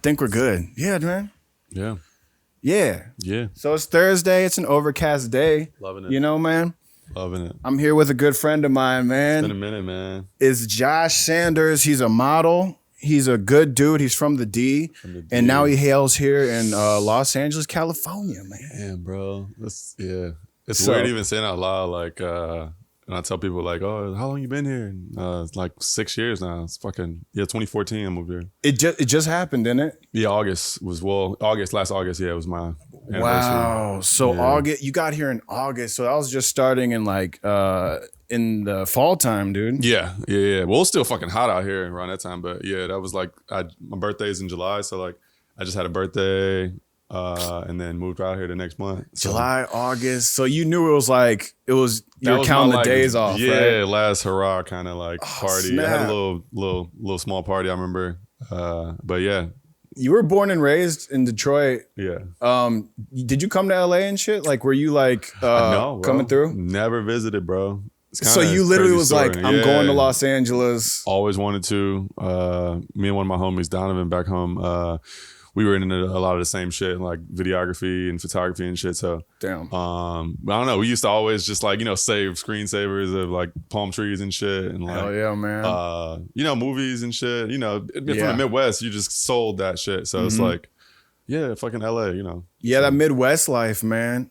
think we're good. Yeah, man. Yeah. Yeah. Yeah. So it's Thursday. It's an overcast day. Loving it. You know, man. Loving it. I'm here with a good friend of mine, man. It's been a minute, man. It's Josh Sanders. He's a model. He's a good dude. He's from the D. And now he hails here in Los Angeles, California, man. Damn, bro. It's weird even saying out loud, like, and I tell people, like, oh, how long you been here? And, it's like 6 years now. It's fucking, 2014 I moved here. It just happened, didn't it? Yeah, last August, it was my anniversary. Wow. So August, you got here in August. So I was just starting in like, in the fall time, dude. Yeah. Well, it's still fucking hot out here around that time, but yeah, that was like, my birthday's in July, so like, I just had a birthday, and then moved out here the next month. So. July, August. So you knew you were counting the days off, yeah, right? last hurrah kind of like party. Snap. I had a little small party, I remember. But yeah. You were born and raised in Detroit. Yeah. Did you come to LA and shit? Like, were you like no, coming through? Never visited, bro. So you literally was story. like, I'm going to Los Angeles. Always wanted to. Me and one of my homies, Donovan, back home, we were into a lot of the same shit, like videography and photography and shit. So, damn. But I don't know. We used to always just like, save screensavers of like palm trees and shit. And like, hell yeah, man. Movies and shit. From the Midwest, you just sold that shit. So it's like, yeah, fucking LA, Yeah, that Midwest life, man.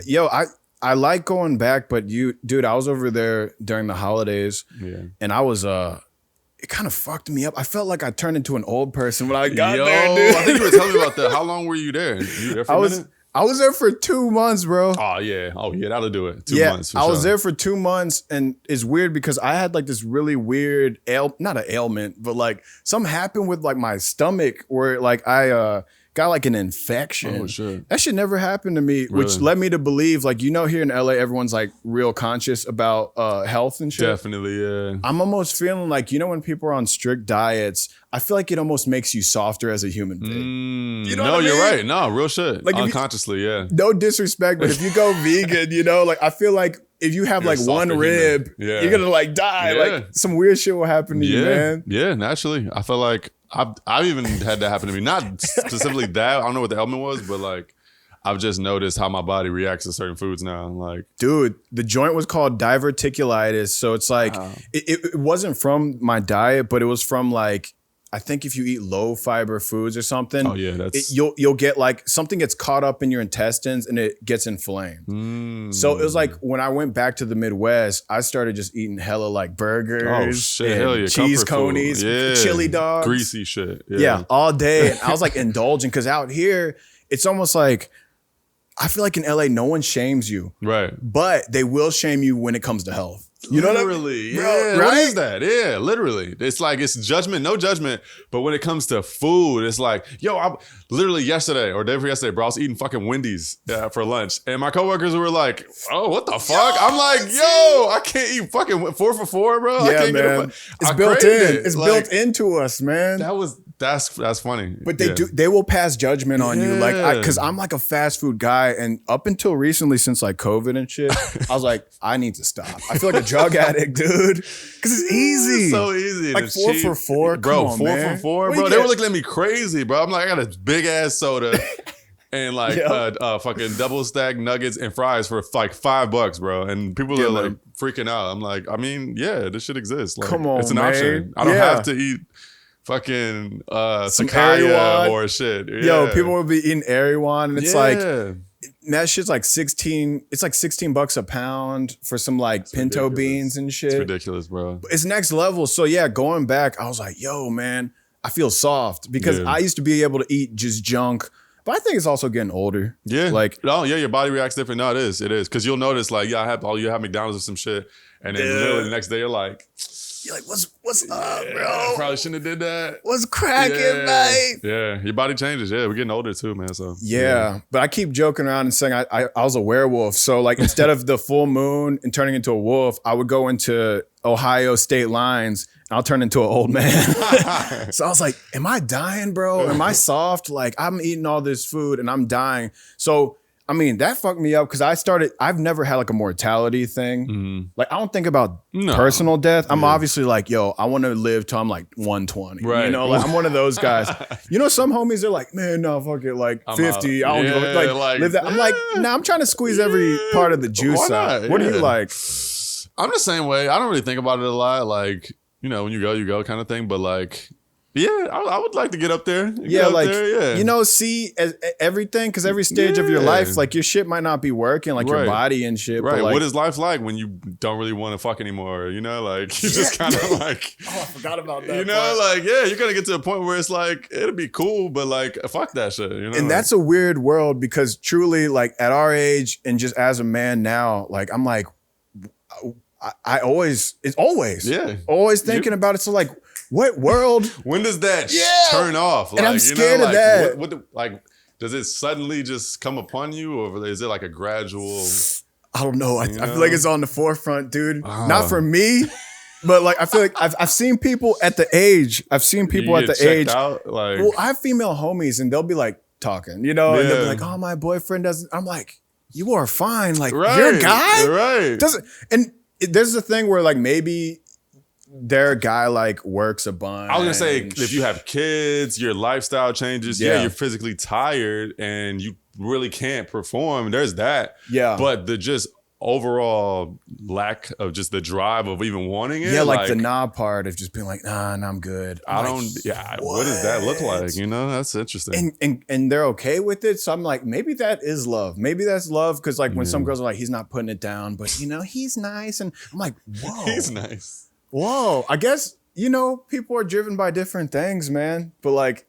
Yeah. I like going back, but dude, I was over there during the holidays. Yeah. And I was, it kind of fucked me up. I felt like I turned into an old person when I got there, dude. I think you were telling me about that. How long were you there? You there for a minute? I was there for 2 months, bro. Oh yeah, that'll do it. 2 months. For I was sure. there for 2 months, and it's weird because I had like this really weird not an ailment, but like something happened with like my stomach where like I got like an infection. Oh shit. That shit never happened to me, which led me to believe like here in LA, everyone's like real conscious about health and shit. Definitely, yeah. I'm almost feeling like when people are on strict diets, I feel like it almost makes you softer as a human being. You know what I mean? You're right. No, real shit. Like unconsciously, yeah. No disrespect, but if you go vegan, like I feel like if you have like one rib, you're gonna like die. Yeah. Like some weird shit will happen to you, man. Yeah, naturally. I feel like I've even had that happen to me. Not specifically that. I don't know what the ailment was, but like I've just noticed how my body reacts to certain foods now. Like, dude, the joint was called diverticulitis. So it's like it wasn't from my diet, but it was from like, I think if you eat low fiber foods or something, you'll get like something gets caught up in your intestines and it gets inflamed. So it was like when I went back to the Midwest, I started just eating hella like burgers, and cheese conies, chili dogs, greasy shit. Yeah, all day. And I was like indulging because out here it's almost like I feel like in LA no one shames you, right? But they will shame you when it comes to health. You know what I mean? Yeah. Bro, right? What is that? Yeah, literally. It's like, it's judgment, no judgment. But when it comes to food, it's like, I literally yesterday or day before yesterday, bro, I was eating fucking Wendy's for lunch. And my coworkers were like, oh, what the fuck? I'm like, I can't eat fucking 4 for 4, bro. Yeah, I can't man. It's built in. It's built into us, man. That's funny. But they will pass judgment on you. Like, cause I'm like a fast food guy. And up until recently, since like COVID and shit, I was like, I need to stop. I feel like a drug addict, dude. Cause it's easy. It's so easy. Like 4 for 4. Bro, come on, 4 man. for 4, bro. They were looking at me crazy, bro. I'm like, I got a big ass soda and like fucking double stack nuggets and fries for like $5, bro. And people are like freaking out. I'm like, I mean, this shit exists. Like, come on, it's an man. option. I don't have to eat fucking Sakaya or shit. Yo, people will be eating Eriwan and it's like that shit's like $16 a pound for some like pinto beans and shit. It's ridiculous, bro. It's next level. So going back, I was like, yo, man, I feel soft because I used to be able to eat just junk. But I think it's also getting older. Yeah. Like, your body reacts different. No, it is. Because you'll notice like, you have McDonald's or some shit. And then literally the next day you're like, what's up, bro? I probably shouldn't have did that. What's cracking, mate? Yeah, your body changes. Yeah, we're getting older too, man. So but I keep joking around and saying I was a werewolf. So like instead of the full moon and turning into a wolf, I would go into Ohio state lines and I'll turn into an old man. So I was like, am I dying, bro? Am I soft? Like I'm eating all this food and I'm dying. So I mean, that fucked me up because I've never had like a mortality thing. Mm-hmm. Like, I don't think about personal death. I'm obviously like, yo, I want to live till I'm like 120. Right. You know, like I'm one of those guys. You know, some homies are like, man, no, fuck it, like 50. I don't know, like live that. I'm like, nah, I'm trying to squeeze every part of the juice out. What do you like? I'm the same way. I don't really think about it a lot. Like, you know, when you go kind of thing. But like, yeah, I would like to get up there. You know, see everything, because every stage of your life, like your shit might not be working, like your body and shit. Right. But like, what is life like when you don't really want to fuck anymore? You know, like you just kind of like, oh, I forgot about that. You know, like, yeah, you're gonna get to a point where it's like it'll be cool, but like fuck that shit. You know, and that's a weird world because truly, like at our age and just as a man now, like I'm like, I always thinking about it. So like, what world? When does that turn off? Like, and I'm scared of that. Like, does it suddenly just come upon you, or is it like a gradual? I don't know. I feel like it's on the forefront, dude. Not for me, but like I feel like I've seen people at the age. Out, like, well, I have female homies, and they'll be like talking, you know, and they'll be like, "Oh, my boyfriend doesn't." I'm like, "You are fine. Like, you're a guy, right?" There's a thing where like maybe their guy like works a bunch. I was gonna say, if you have kids, your lifestyle changes. Yeah, you're physically tired and you really can't perform. There's that. Yeah. But the just overall lack of just the drive of even wanting it. Yeah, like the nah part of just being like, nah, I'm good. What does that look like? You know, that's interesting. And they're okay with it. So I'm like, maybe that is love. Maybe that's love. Cause like when some girls are like, he's not putting it down, but you know, he's nice. And I'm like, whoa. He's nice. Whoa. I guess, you know, people are driven by different things, man. But like,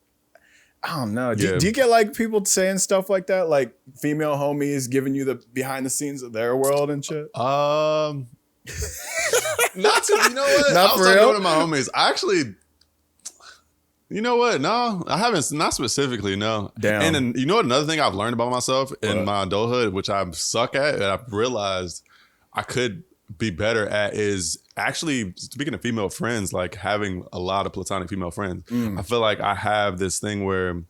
I don't know. Do you get like people saying stuff like that? Like female homies giving you the behind the scenes of their world and shit? Not to, you know what? Not I was talking to my homies. I actually, you know what? No, I haven't, not specifically, no. Damn. And then, you know what, another thing I've learned about myself in my adulthood, which I suck at, and I've realized I could be better at, is actually, speaking of female friends, like having a lot of platonic female friends. I feel like I have this thing where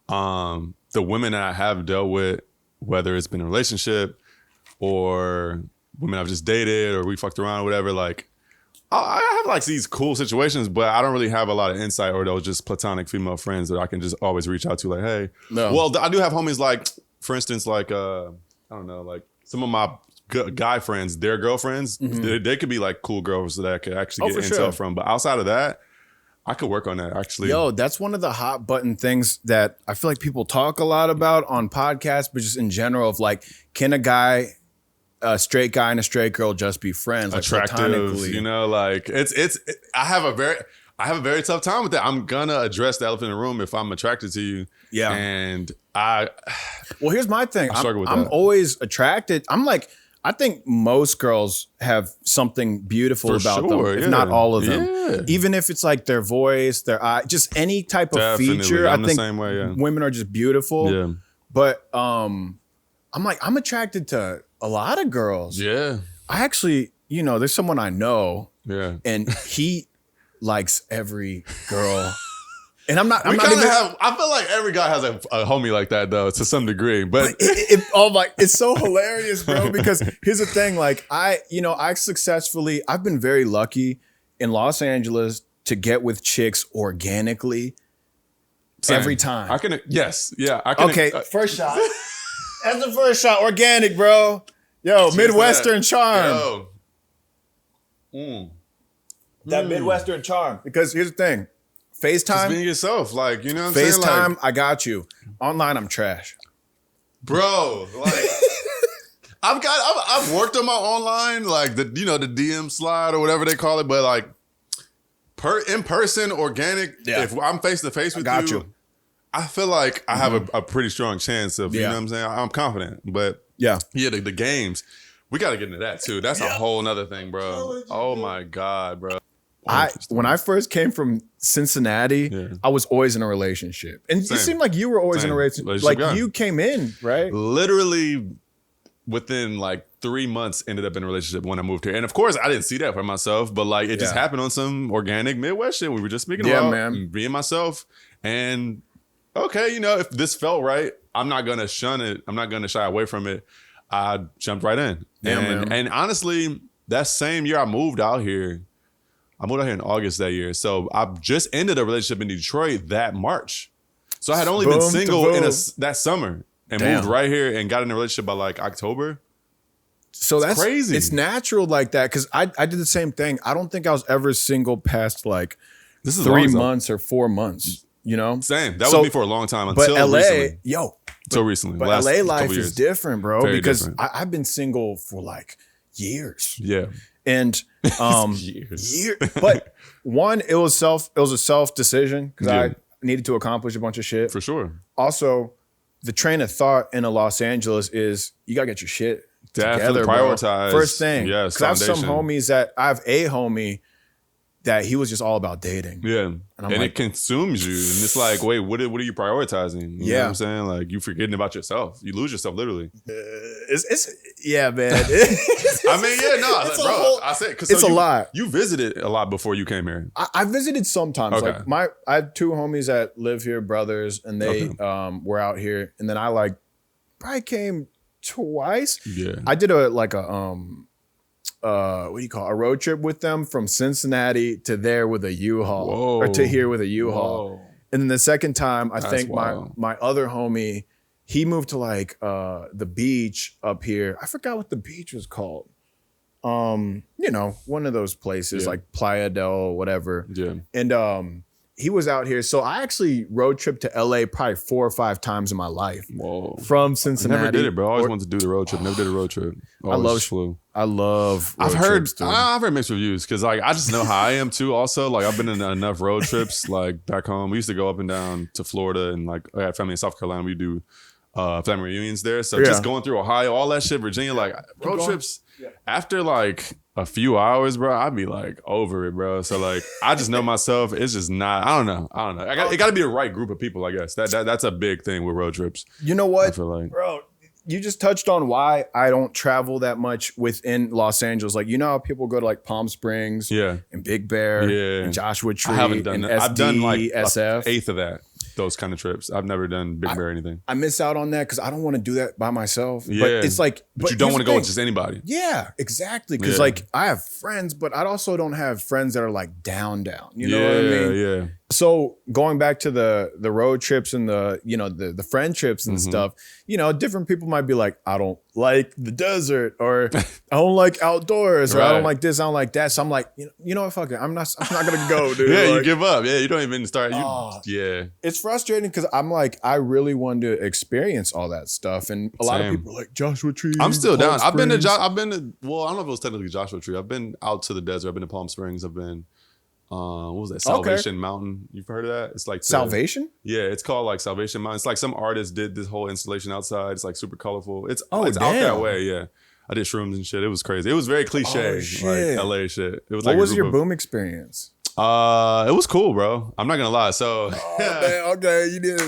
the women that I have dealt with, whether it's been a relationship or women I've just dated or we fucked around or whatever, like I have like these cool situations, but I don't really have a lot of insight, or those just platonic female friends that I can just always reach out to, like, hey. No. Well, I do have homies like, for instance, like, I don't know, like some of my guy friends, their girlfriends, they could be like cool girls that I could actually get intel from. But outside of that, I could work on that actually. Yo, that's one of the hot button things that I feel like people talk a lot about on podcasts, but just in general, of like, can a straight guy and a straight girl just be friends? Like, attractive, you know, like I have a very tough time with that. I'm gonna address the elephant in the room if I'm attracted to you. Yeah. And well, here's my thing. I'm that. Always attracted. I'm like, I think most girls have something beautiful about them, if not all of them. Yeah. Even if it's like their voice, their eye, just any type of feature. I think the same way, women are just beautiful. Yeah. But I'm like, I'm attracted to a lot of girls. Yeah. I actually, you know, there's someone I know. Yeah. And he likes every girl. And I'm not even. I feel like every guy has a homie like that, though, to some degree. But it's so hilarious, bro. Because here's the thing: like I've been very lucky in Los Angeles to get with chicks organically. Same. Every time. Okay, first shot. That's the first shot. Organic, bro. Yo, cheers, Midwestern charm. That Midwestern charm. Because here's the thing. FaceTime. Just being yourself. Like, you know what I'm saying? FaceTime, like, I got you. Online, I'm trash. Bro, like, I've worked on my online, like, the DM slide or whatever they call it, but like, in person, organic, if I'm face to face with you, I feel like I have a pretty strong chance of, you know what I'm saying? I'm confident. But the games, we got to get into that too. That's a whole nother thing, bro. Oh my God, bro. When I first came from Cincinnati, I was always in a relationship. And it seemed like you were always in a relationship. Like you came in, right? Literally within like 3 months ended up in a relationship when I moved here. And of course I didn't see that for myself, but like it just happened on some organic Midwest shit we were just speaking about. Me and myself. And okay, you know, if this felt right, I'm not gonna shun it. I'm not gonna shy away from it. I jumped right in. And honestly, that same year I moved out here. I moved out here in August that year. So I just ended a relationship in Detroit that March. So I had only been single that summer and moved right here and got in a relationship by like October. So that's crazy. It's natural like that because I did the same thing. I don't think I was ever single past like 3 months or 4 months. You know, same. That was me for a long time until LA, recently. Until recently. But LA life is different, bro. Very because different. I've been single for like years. Yeah, and years. But one, it was a self decision because I needed to accomplish a bunch of shit for sure. Also, the train of thought in Los Angeles is you gotta get your shit definitely together, prioritize. Bro. First thing, yes. Because I have some homies I have a homie that he was just all about dating. Yeah. And like, it consumes you. And it's like, wait, what are you prioritizing? You know what I'm saying? Like, you forgetting about yourself. You lose yourself, literally. Yeah, man. I mean, yeah, no. Bro, I said, because it's a lot. You visited a lot before you came here. I visited sometimes. Okay. Like, I have 2 homies that live here, brothers, and they were out here. And then I, like, probably came twice. Yeah. I did a what do you call it? A road trip with them from Cincinnati to there with a U-Haul. Whoa. Or to here with a U-Haul. Whoa. And then the second time, I think my other homie, he moved to like the beach up here. I forgot what the beach was called. You know, one of those places like Playa del whatever. Yeah. And he was out here. So I actually road tripped to LA probably 4 or 5 times in my life. Whoa. From Cincinnati. I never did it, bro. I always wanted to do the road trip. Never did a road trip. I love road trips, dude. I've heard mixed reviews because like I just know how I am too. Also, like I've been in enough road trips like back home. We used to go up and down to Florida and like I had family in South Carolina. We do family reunions there. So just going through Ohio, all that shit, Virginia, like road trips. Yeah. After like a few hours, bro, I'd be like over it, bro. So like I just know myself. It's just not. I don't know. It got to be the right group of people, I guess. That's a big thing with road trips. You know what, I feel like, bro? You just touched on why I don't travel that much within Los Angeles. Like, you know how people go to like Palm Springs and Big Bear and Joshua Tree. I haven't done that. I've done like SF. 1/8 of that. Those kind of trips. I've never done Big Bear or anything. I miss out on that because I don't want to do that by myself. Yeah. But it's like, but you don't want to go with just anybody. Yeah, exactly. Because like I have friends, but I also don't have friends that are like down. You know what I mean? Yeah. So going back to the road trips and the friendships and stuff, you know, different people might be like, I don't like the desert, or I don't like outdoors, or I don't like this, I don't like that. So I'm like, you know what, fuck it, I'm not gonna go, dude. Yeah, like, you give up. Yeah, you don't even start. It's frustrating because I'm like, I really wanted to experience all that stuff, and a lot of people are like Joshua Tree. I'm still down. Springs. I've been to. Well, I don't know if it was technically Joshua Tree. I've been out to the desert. I've been to Palm Springs. I've been. What was that? Salvation Mountain. You've heard of that? It's like Salvation? Yeah, it's called like Salvation Mountain. It's like some artist did this whole installation outside. It's like super colorful. It's out that way. Yeah, I did shrooms and shit. It was crazy. It was very cliche, like LA shit. It was what was your boom experience? It was cool, bro. I'm not gonna lie. So okay, you did.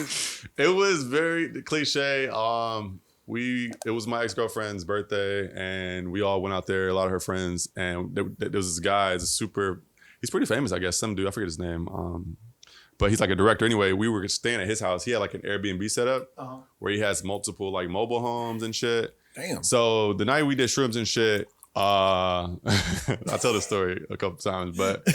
It was very cliche. It was my ex-girlfriend's birthday, and we all went out there. A lot of her friends, and there was this guy. He's pretty famous, I guess. Some dude, I forget his name. But he's like a director. Anyway, we were staying at his house. He had like an Airbnb setup where he has multiple like mobile homes and shit. Damn. So the night we did shrooms and shit, I'll tell the story a couple times, but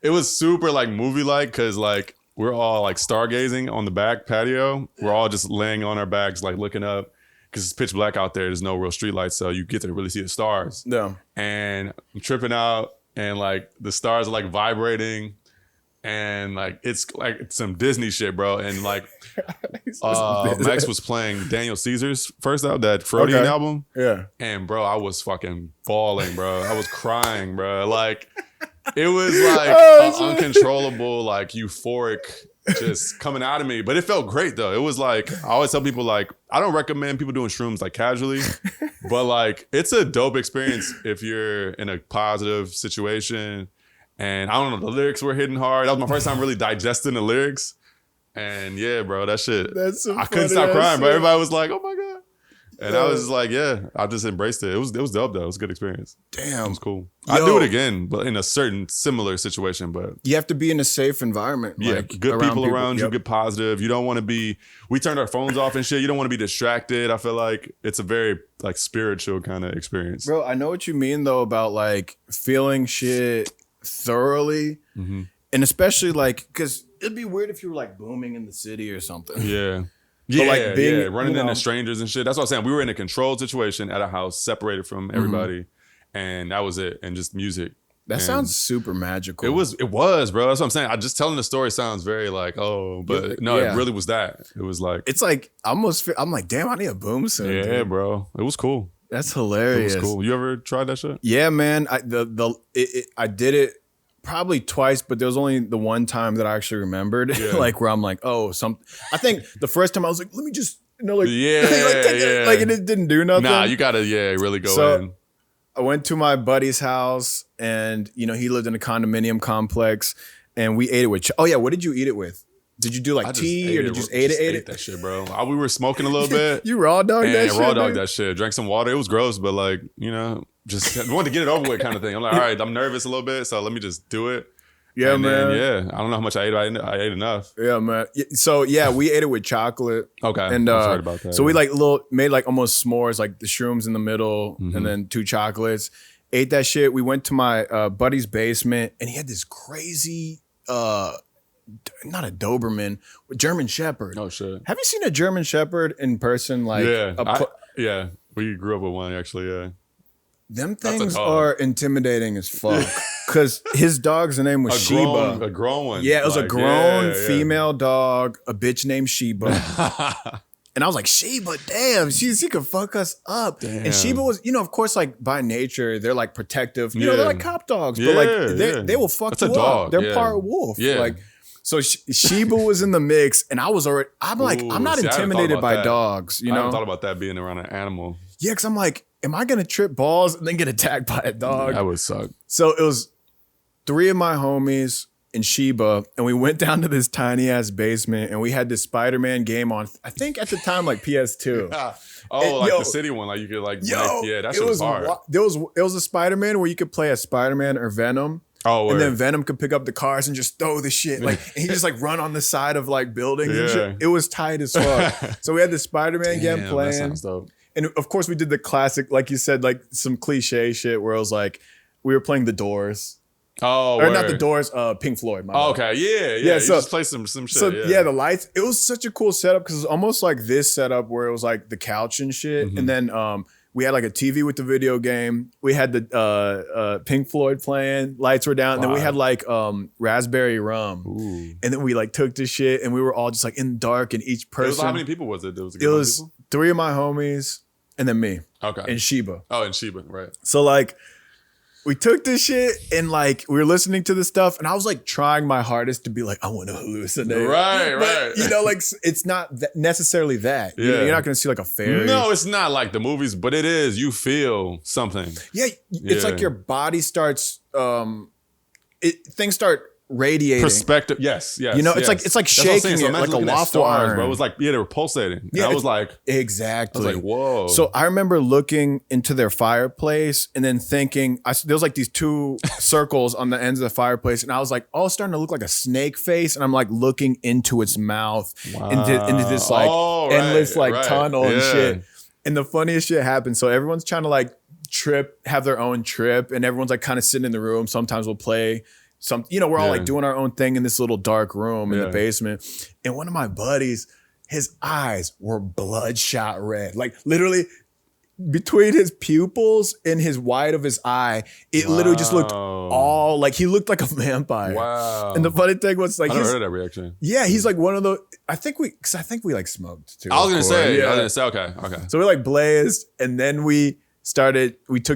it was super like movie-like because like we're all like stargazing on the back patio. We're all just laying on our backs, like looking up because it's pitch black out there. There's no real street lights, so you get to really see the stars. Yeah. And I'm tripping out. And like the stars are like vibrating, and like it's like some Disney shit, bro. And like Max was playing Daniel Caesar's first album, that Freudian album. Yeah. And bro, I was fucking bawling, bro. I was crying, bro. Like it was like uncontrollable, like euphoric just coming out of me. But it felt great though. It was like, I always tell people like, I don't recommend people doing shrooms like casually, but like it's a dope experience if you're in a positive situation. And I don't know, the lyrics were hitting hard. That was my first time really digesting the lyrics. And yeah, bro, that shit. That's so I couldn't stop crying, bro. Everybody was like, oh my God. And I was like, yeah, I just embraced it. It was dope though. It was a good experience. Damn. It was cool. I'd do it again, but in a certain similar situation. But you have to be in a safe environment. Yeah, like, good people around you, good positive. You don't want to be, we turned our phones off and shit. You don't want to be distracted. I feel like it's a very like spiritual kind of experience. Bro, I know what you mean though about like feeling shit thoroughly. Mm-hmm. And especially like, because it'd be weird if you were like booming in the city or something. Yeah. Yeah, like running into strangers and shit. That's what I'm saying. We were in a controlled situation at a house, separated from everybody, and that was it. And just music. That sounds super magical. It was, bro. That's what I'm saying. I just telling the story sounds very like, but no, it really was that. It was like, it's like I'm like, damn, I need a boom soon. Yeah, dude. Bro. It was cool. That's hilarious. It was cool. You ever tried that shit? Yeah, man. I did it probably twice, but there was only the one time that I actually remembered, like where I'm like, I think the first time I was like, let me just, like it didn't do nothing. Nah, you gotta, really go in. I went to my buddy's house, and he lived in a condominium complex, and we ate it with. What did you eat it with? Did you do like tea, or did you just ate it? That shit, bro. We were smoking a little bit. You raw dogged that shit. Raw dogged that shit. Drank some water. It was gross, but like just wanted to get it over with, kind of thing. I'm like, all right, I'm nervous a little bit, so let me just do it. Yeah, and man. Then, I don't know how much I ate. I ate enough. Yeah, man. So we ate it with chocolate. Okay, and I've heard about that. So we made like almost s'mores, like the shrooms in the middle, and then 2 chocolates. Ate that shit. We went to my buddy's basement, and he had this crazy, not a Doberman, German Shepherd. Oh shit! Have you seen a German Shepherd in person? Like, we grew up with one actually. Yeah. Them things are intimidating as fuck. Because his dog's name was Sheba. A grown one. Yeah, it was a grown female dog, a bitch named Sheba. And I was like, Sheba, damn, she could fuck us up. Damn. And Sheba was, of course, like by nature, they're like protective. They're like cop dogs, but like they will fuck you up. They're part wolf. Yeah. Like, so Sheba was in the mix, and I was already, I'm not intimidated by dogs. I haven't thought about that being around an animal. Yeah, because I'm like, am I going to trip balls and then get attacked by a dog? That would suck. So it was 3 of my homies and Sheba, and we went down to this tiny ass basement, and we had this Spider-Man game on, I think at the time, like PS2. The city one, like you could like, that shit was hard. It was a Spider-Man where you could play as Spider-Man or Venom. Oh, and then Venom could pick up the cars and just throw the shit. Like, and he just like run on the side of like buildings and shit. It was tight as fuck. So we had the Spider-Man game playing. That sounds dope. And of course we did the classic, like you said, like some cliche shit where it was like, we were playing The Doors. Oh, or not The Doors, Pink Floyd. Okay, yeah. So just play some shit. So the lights. It was such a cool setup because it was almost like this setup where it was like the couch and shit, and then we had like a TV with the video game. We had the Pink Floyd playing. Lights were down, and then we had like raspberry rum, and then we like took this shit, and we were all just like in the dark, and each person. How many people was it? It was 3 of my homies, and then me. Okay. And Sheba. Oh, and Sheba, right. So like, we took this shit and like we were listening to the stuff, and I was like trying my hardest to be like, I want to hallucinate. Right. Like it's not necessarily that. Yeah. You're not going to see like a fairy. No, it's not like the movies, but it is. You feel something. Yeah. It's like your body starts, things start radiating. Perspective. Yes. It's like shaking it like a waffle iron. Bro. It was like, they were pulsating. Yeah. I was like. Exactly. I was like, whoa. So I remember looking into their fireplace and then thinking, there was like these 2 circles on the ends of the fireplace. And I was like, it's starting to look like a snake face. And I'm like looking into its mouth into this like endless tunnel and shit. And the funniest shit happened. So everyone's trying to like have their own trip. And everyone's like kind of sitting in the room. Sometimes we'll play we're all like doing our own thing in this little dark room in the basement. And one of my buddies, his eyes were bloodshot red. Like literally between his pupils and his white of his eye, it literally just looked all like he looked like a vampire. Wow. And the funny thing was like, I never heard that reaction. Yeah, he's like one of the, I think we like smoked too. I was gonna say, okay. So we like blazed, and then we took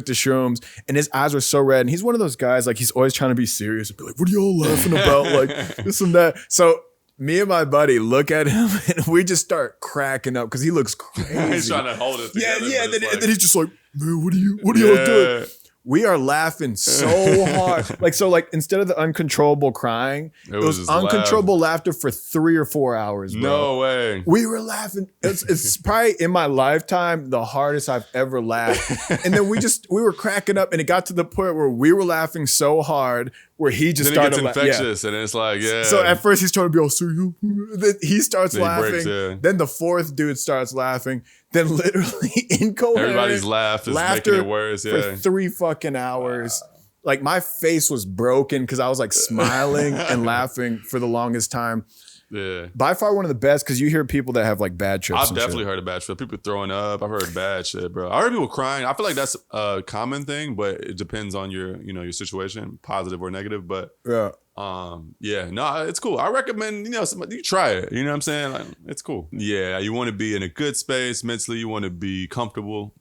the shrooms, and his eyes were so red. And he's one of those guys, like he's always trying to be serious and be like, what are y'all laughing about? Like this and that. So me and my buddy look at him, and we just start cracking up because he looks crazy. He's trying to hold it together. Yeah. And then he's just like, man, what are y'all doing? we are laughing so hard. Like instead of the uncontrollable crying, it was uncontrollable laughter for 3 or 4 hours, bro. No way. We were laughing. It's probably in my lifetime the hardest I've ever laughed. And then we were cracking up, and it got to the point where we were laughing so hard where he just started laughing. Then it gets infectious, and it's like, yeah. So at first he's trying to be all serious. Then he starts laughing. Breaks, yeah. Then the fourth dude starts laughing. Then literally incoherent. Everybody's laugh is making it worse. Yeah. For 3 fucking hours. Like my face was broken because I was like smiling and laughing for the longest time. Yeah. By far one of the best, because you hear people that have like bad trips. I've definitely heard of bad trips. People throwing up. I've heard bad shit, bro. I heard people crying. I feel like that's a common thing, but it depends on your situation, positive or negative. But it's cool. I recommend, you try it. You know what I'm saying? Like, it's cool. Yeah, you want to be in a good space mentally. You want to be comfortable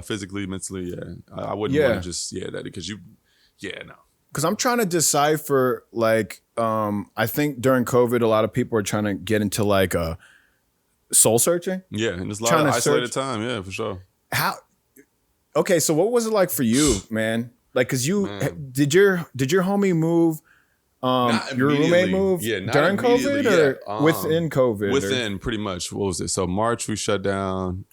physically, mentally. Yeah, I wouldn't want to just that because no. Because I'm trying to decipher, like, I think during COVID, a lot of people are trying to get into like a soul searching. Yeah, and there's a lot of isolated time. Yeah, for sure. Okay, so what was it like for you, man? Like, cause did your homie move? Your roommate moved during COVID or within COVID? Within, pretty much. What was it? So March we shut down.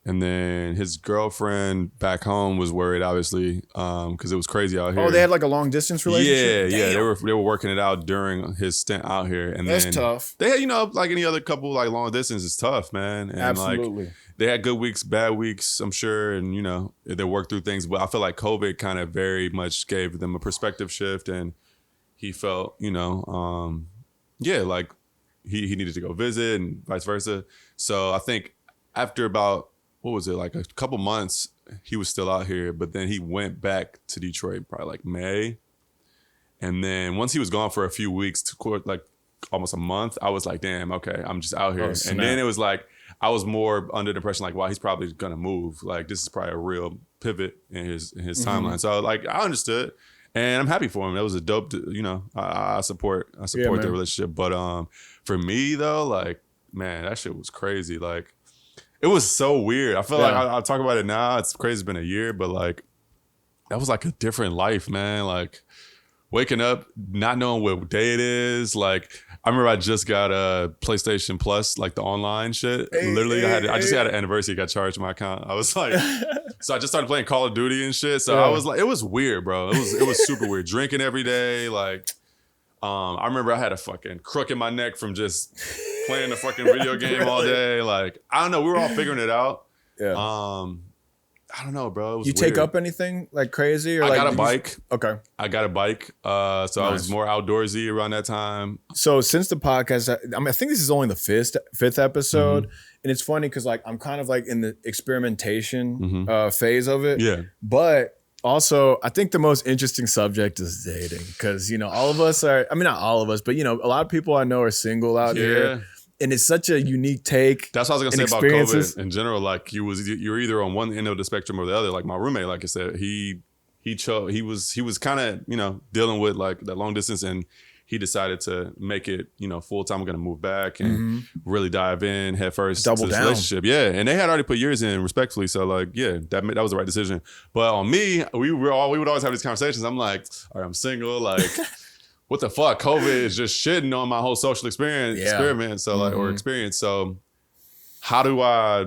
And then his girlfriend back home was worried, obviously, because it was crazy out here. Oh, they had like a long distance relationship? Yeah. They were working it out during his stint out here. And that's tough. They had, like any other couple, like long distance is tough, man. And absolutely. Like, they had good weeks, bad weeks, I'm sure. And, they worked through things. But I feel like COVID kind of very much gave them a perspective shift. And he felt, like he needed to go visit and vice versa. So I think after about, what was it, like a couple months, he was still out here, but then he went back to Detroit probably like May. And then once he was gone for a few weeks, to like almost a month, I was like, damn, okay, I'm just out here. And then it was like, I was more under the impression like, wow, he's probably gonna move. Like this is probably a real pivot in his timeline. So like, I understood. And I'm happy for him. That was a dope, I support the relationship. But for me though, like, man, that shit was crazy. Like, it was so weird. I feel like I talk about it now. It's crazy. It's been a year, but like that was like a different life, man. Like waking up, not knowing what day it is. Like I remember I just got a PlayStation Plus, like the online shit. Literally, I just had an anniversary. Got charged my account. I was like, so I just started playing Call of Duty and shit. So I was like, it was weird, bro. It was super weird. Drinking every day, like. I remember I had a fucking crook in my neck from just playing the fucking video game all day. Like, I don't know. We were all figuring it out. Yeah. I don't know, bro. It was you weird. take up anything like crazy? Or I like, got a bike. Okay. I got a bike. So nice. I was more outdoorsy around that time. So since the podcast, I think this is only the fifth episode. And it's funny because like I'm kind of like in the experimentation phase of it. Yeah. But also, I think the most interesting subject is dating because, all of us are, I mean, not all of us, but, a lot of people I know are single out here. And it's such a unique take. That's what I was going to say about COVID in general. Like you were either on one end of the spectrum or the other. Like my roommate, like I said, he was kind of, dealing with like that long distance and he decided to make it, full time. We're going to move back and really dive in head first to this relationship. Yeah. And they had already put years in respectfully. So like, yeah, that was the right decision. But on me, we would always have these conversations. I'm like, all right, I'm single. Like, what the fuck? COVID is just shitting on my whole social experiment. So like, or experience. So how do I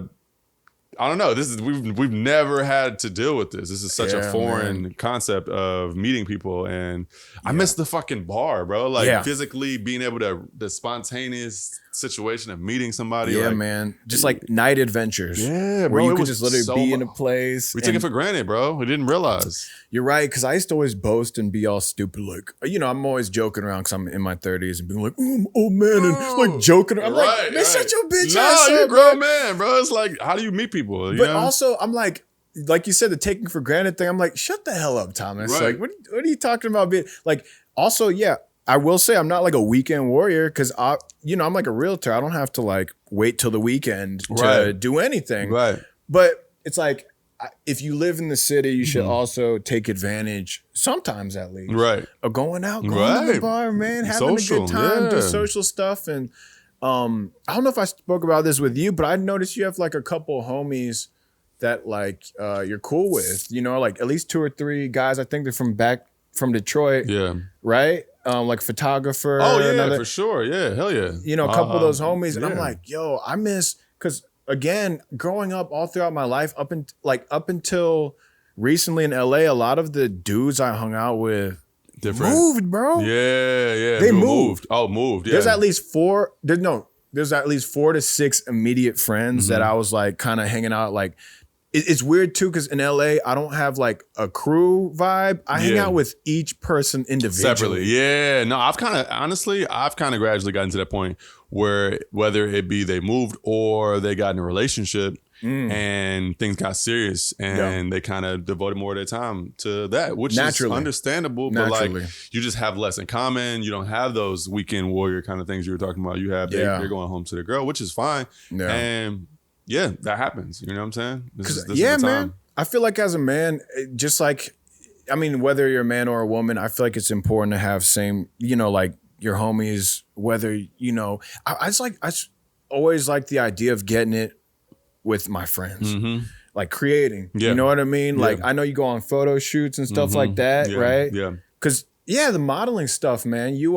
don't know. We've never had to deal with this. This is such a foreign concept of meeting people, and I miss the fucking bar, bro. Like physically being able to the spontaneous situation of meeting somebody. Yeah, like, man. Just like night adventures. Yeah, bro. Where you could just literally be in a place. We took it for granted, bro. We didn't realize. You're right, because I used to always boast and be all stupid. Like, I'm always joking around because I'm in my 30s and being like, oh, I'm old man, and like joking around. I'm like, man, shut your bitch ass up. No, you're a grown man, bro. It's like, how do you meet people? But also, I'm like you said, the taking for granted thing. I'm like, shut the hell up, Thomas. Right. Like, what are you talking about? Being like, also, yeah, I will say I'm not like a weekend warrior because I'm like a realtor. I don't have to like wait till the weekend to do anything. Right. But it's like, if you live in the city, you should also take advantage, sometimes at least, of going out, going to the bar, man, having a good time, do social stuff. And I don't know if I spoke about this with you, but I noticed you have like a couple homies that like you're cool with, you know, like at least 2 or 3 guys. I think they're from Detroit. Yeah. Right. Like photographer. Oh yeah, for sure. Yeah. Hell yeah. You know, a couple of those homies. And I'm like, yo, I miss, because again, growing up all throughout my life, up until recently in LA, a lot of the dudes I hung out with moved, bro. Yeah. They moved. Oh, moved. Yeah. There's at least 4 to 6 immediate friends that I was like kind of hanging out. Like, it's weird too, because in LA, I don't have like a crew vibe. I hang out with each person individually. Separately. Yeah. No, I've kind of gradually gotten to that point where whether it be they moved or they got in a relationship and things got serious and they kind of devoted more of their time to that, which is understandable. But like, you just have less in common. You don't have those weekend warrior kind of things you were talking about. You have, they're going home to the girl, which is fine. Yeah. And yeah, that happens. You know what I'm saying? This is the time. Man. I feel like as a man, just like, I mean, whether you're a man or a woman, I feel like it's important to have same, you know, like your homies, whether, you know, I always like the idea of getting it with my friends, like creating, you know what I mean? Like, I know you go on photo shoots and stuff like that, right? Yeah. Cause the modeling stuff, man, you,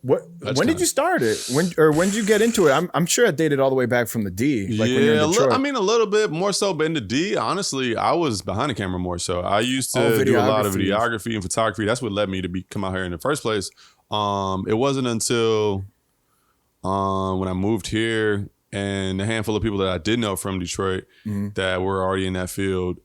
when did you start it? When did you get into it? I'm sure it dated all the way back from the D. Like when you're in Detroit. I mean, a little bit more so, but in the D, honestly, I was behind the camera more so. I used to do a lot of videography and photography. That's what led me to come out here in the first place. It wasn't until when I moved here and a handful of people that I did know from Detroit that were already in that field,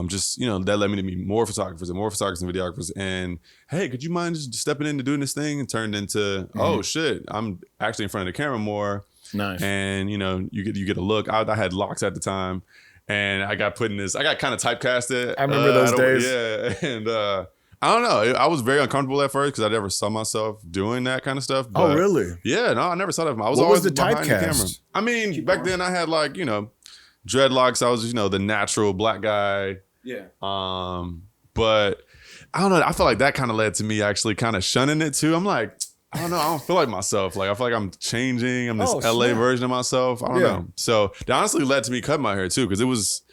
just, you know, that led me to meet more photographers and videographers. And hey, could you mind just stepping into doing this thing? And turned into, oh shit, I'm actually in front of the camera more. Nice. And you know, you get a look. I had locks at the time, and I got put in this. I got kind of typecasted. I remember those days. Yeah, and I don't know. I was very uncomfortable at first because I never saw myself doing that kind of stuff. But oh, really? Yeah, no, I never saw that. I was what always was the behind the camera. typecast? I mean, back then I had like, you know, dreadlocks. I was, you know, the natural black guy. Yeah. But I don't know. I feel like that kind of led to me actually kind of shunning it too. I'm like, I don't know. I don't feel like myself. Like, I feel like I'm changing. I'm this LA version of myself. I don't know. So that honestly led to me cutting my hair too, because it was,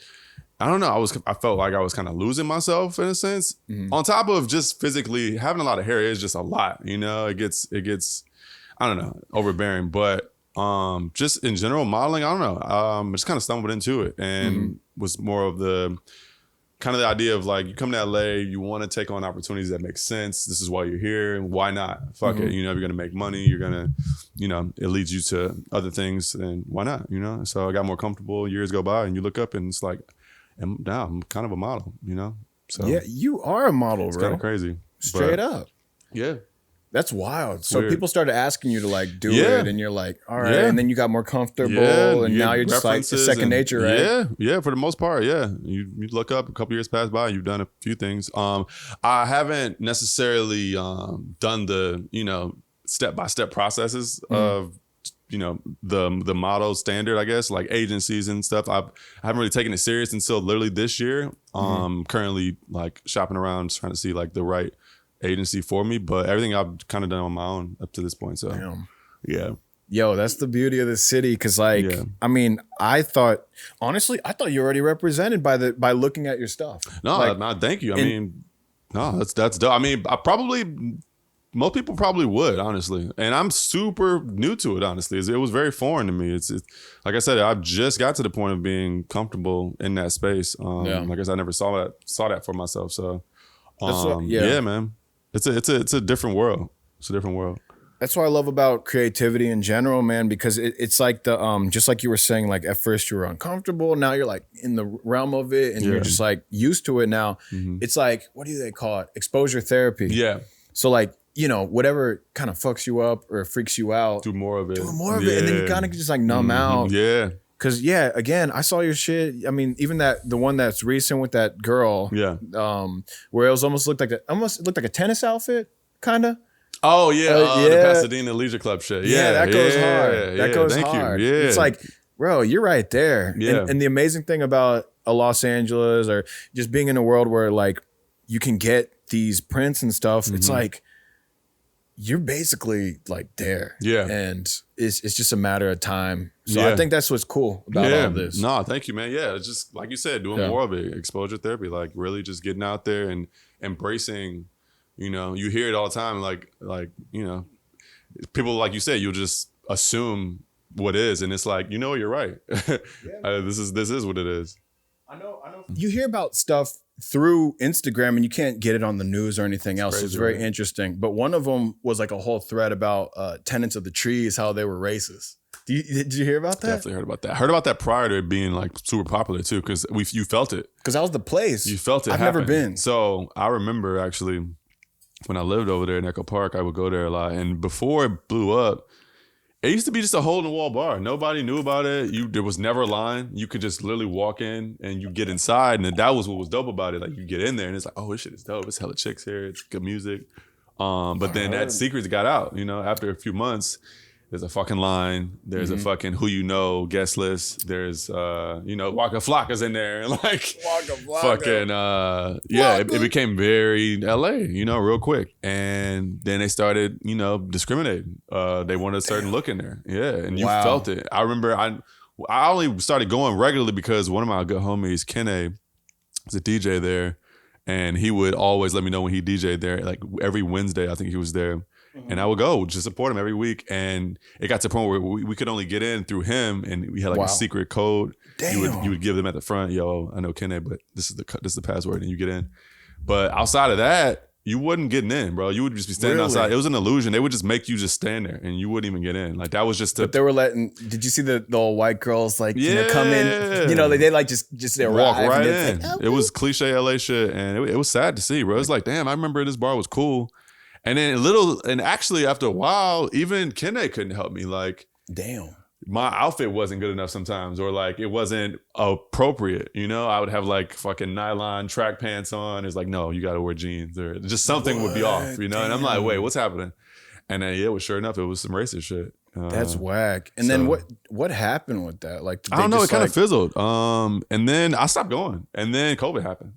I don't know. I felt like I was kind of losing myself in a sense. On top of just physically having a lot of hair is just a lot. You know, it gets, I don't know, overbearing. But just in general, modeling, I don't know. I just kind of stumbled into it and was more of the kind of the idea of like, you come to LA, you want to take on opportunities that make sense. This is why you're here, and why not? Fuck it. You know, if you're gonna make money, you're gonna, you know, it leads you to other things, and why not? You know. So I got more comfortable. Years go by, and you look up, and it's like, and now I'm kind of a model, you know? So yeah, you are a model, it's bro. kind of crazy. Straight up. Yeah. That's wild. So Weird. People started asking you to like do it, and you're like, all right. And then you got more comfortable, and now you're just like, it's second nature, right? Yeah, for the most part, yeah. You look up, a couple years pass by, you've done a few things. I haven't necessarily done the, you know, step-by-step processes of, you know, the model standard, I guess, like agencies and stuff. I haven't really taken it serious until literally this year. Currently like shopping around, trying to see like the right agency for me, but everything I've kind of done on my own up to this point. So yeah. Yo, that's the beauty of the city. Cause like, I mean, honestly, I thought you were already represented by looking at your stuff. No, like, no, thank you. I mean, no, that's dope. I mean, most people probably would, honestly. And I'm super new to it, honestly. It was very foreign to me. It's like I said, I just got to the point of being comfortable in that space. Like I said, I never saw that for myself. So yeah, man. It's a different world. It's a different world. That's what I love about creativity in general, man, because it's like the just like you were saying, like at first you were uncomfortable, now you're like in the realm of it, and you're just like used to it now. It's like, what do they call it? Exposure therapy. Yeah. So like, you know, whatever kind of fucks you up or freaks you out, do more of it. And then you kind of just like numb out. Yeah. Cause again, I saw your shit. I mean, even the one that's recent with that girl. Yeah. Where it was almost looked like a tennis outfit, kind of. Oh yeah, the Pasadena Leisure Club shit. Yeah, that goes hard. That goes hard. Yeah. It's like, bro, you're right there. Yeah. And the amazing thing about Los Angeles or just being in a world where like you can get these prints and stuff, it's like, you're basically like there. Yeah. And it's just a matter of time. So I think that's what's cool about all this. No, thank you, man. Yeah, it's just like you said, doing more of it, exposure therapy, like really just getting out there and embracing, you know, you hear it all the time, like, you know, people, like you said, you'll just assume what is, and it's like, you know, you're right. This is what it is. I know. You hear about stuff through Instagram and you can't get it on the news or anything else. Crazy, it's very interesting. But one of them was like a whole thread about tenants of the trees, how they were racist. Did you hear about that? Definitely heard about that. I heard about that prior to it being like super popular too, because you felt it. Because that was the place. You felt it. I've happen. never been. So I remember actually when I lived over there in Echo Park, I would go there a lot. And before it blew up, it used to be just a hole in the wall bar. Nobody knew about it. There was never a line. You could just literally walk in and you get inside. And that was what was dope about it. Like you get in there and it's like, oh, this shit is dope. It's hella chicks here. It's good music. But then that secret got out, you know, after a few months. There's a fucking line. There's a fucking who you know guest list. There's you know, Waka Flocka's in there. And like fucking it became very LA, you know, real quick. And then they started, you know, discriminating. They wanted a certain look in there. Yeah. And you felt it. I remember I only started going regularly because one of my good homies, Kenne, was a DJ there. And he would always let me know when he DJ'd there. Like every Wednesday, I think he was there. And I would go just support him every week. And it got to the point where we could only get in through him. And we had like a secret code. Damn. You would give them at the front, yo, I know Kenne, but this is the password, and you get in. But outside of that, you wasn't getting in, bro. You would just be standing outside. It was an illusion. They would just make you just stand there and you wouldn't even get in. Like that was just But they were letting, did you see the old white girls like, you know, come in, you know, they like just they walk right in. Like, it was cliche LA shit. And it was sad to see, bro. It's like, damn, I remember this bar was cool. And then actually after a while, even Kenne couldn't help me. Like, damn. My outfit wasn't good enough sometimes, or like it wasn't appropriate. You know, I would have like fucking nylon track pants on. It's like, no, you got to wear jeans, or just something would be off, you know? Damn. And I'm like, wait, what's happening? And then, well, sure enough, it was some racist shit. That's whack. And then what happened with that? Like, I don't know. It kind of fizzled. And then I stopped going. And then COVID happened.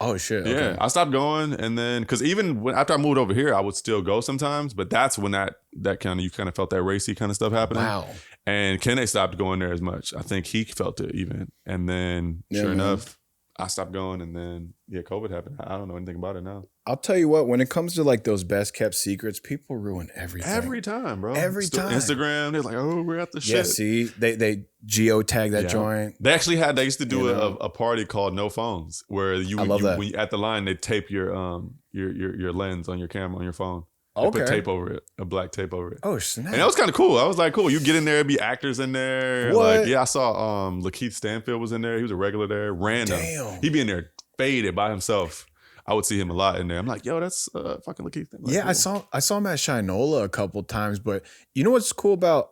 Oh shit. Okay. Yeah, I stopped going. And then, because even after I moved over here, I would still go sometimes. But that's when that kind of, you kind of felt that racy kind of stuff happening. Wow. And Kenne stopped going there as much. I think he felt it even. And then, sure enough, I stopped going. And then, COVID happened. I don't know anything about it now. I'll tell you what, when it comes to like those best kept secrets, people ruin everything. Every time, bro. Every time. Instagram, they're like, oh, we're at the shit. Yeah, see, they geotag that joint. They actually used to do a party called No Phones, where when you at the line, they tape your lens on your camera on your phone. They put tape over it, a black tape over it. Oh, snap. And that was kind of cool. I was like, cool. You get in there, be actors in there. What? Like, I saw Lakeith Stanfield was in there. He was a regular there. Random. Damn. He'd be in there faded by himself. I would see him a lot in there. I'm like, yo, that's fucking Lakeith. Like, yeah, cool. I saw him at Shinola a couple times, but you know what's cool about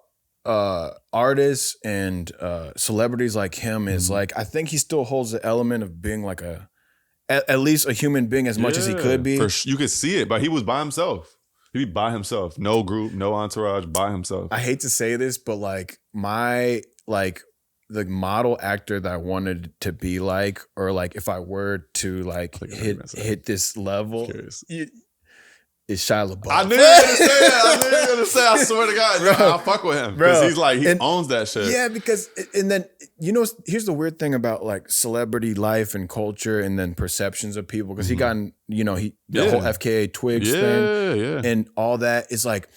artists and celebrities like him is like, I think he still holds the element of being like at least a human being as much as he could be. You could see it, but he was by himself. He'd be by himself. No group, no entourage, by himself. I hate to say this, but like the model actor that I wanted to be like, or like if I were to like hit this level, is Shia LaBeouf. I knew you were gonna say. I swear to God, bro, I'll fuck with him because he's like he owns that shit. Yeah, because and then you know, here's the weird thing about like celebrity life and culture, and then perceptions of people, because he got the whole FKA Twigs thing, and all that is like,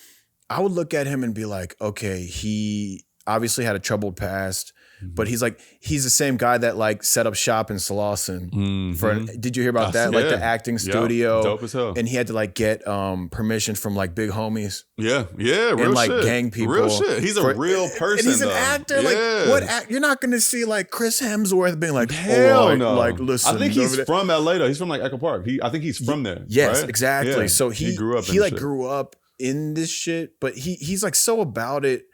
I would look at him and be like, okay, he obviously had a troubled past. But he's the same guy that like set up shop in Slauson for. Did you hear about that? Like the acting studio, dope as hell. And he had to like get permission from like big homies. Yeah, real and like shit. Gang people. Real shit. He's a real person. And he's an actor. Yeah. Like you're not gonna see like Chris Hemsworth being like, hell no. Like listen. I think he's from LA though. He's from like Echo Park. I think he's from there. Yes, right? exactly. Yeah. So he grew up. Grew up in this shit, but he's like so about it.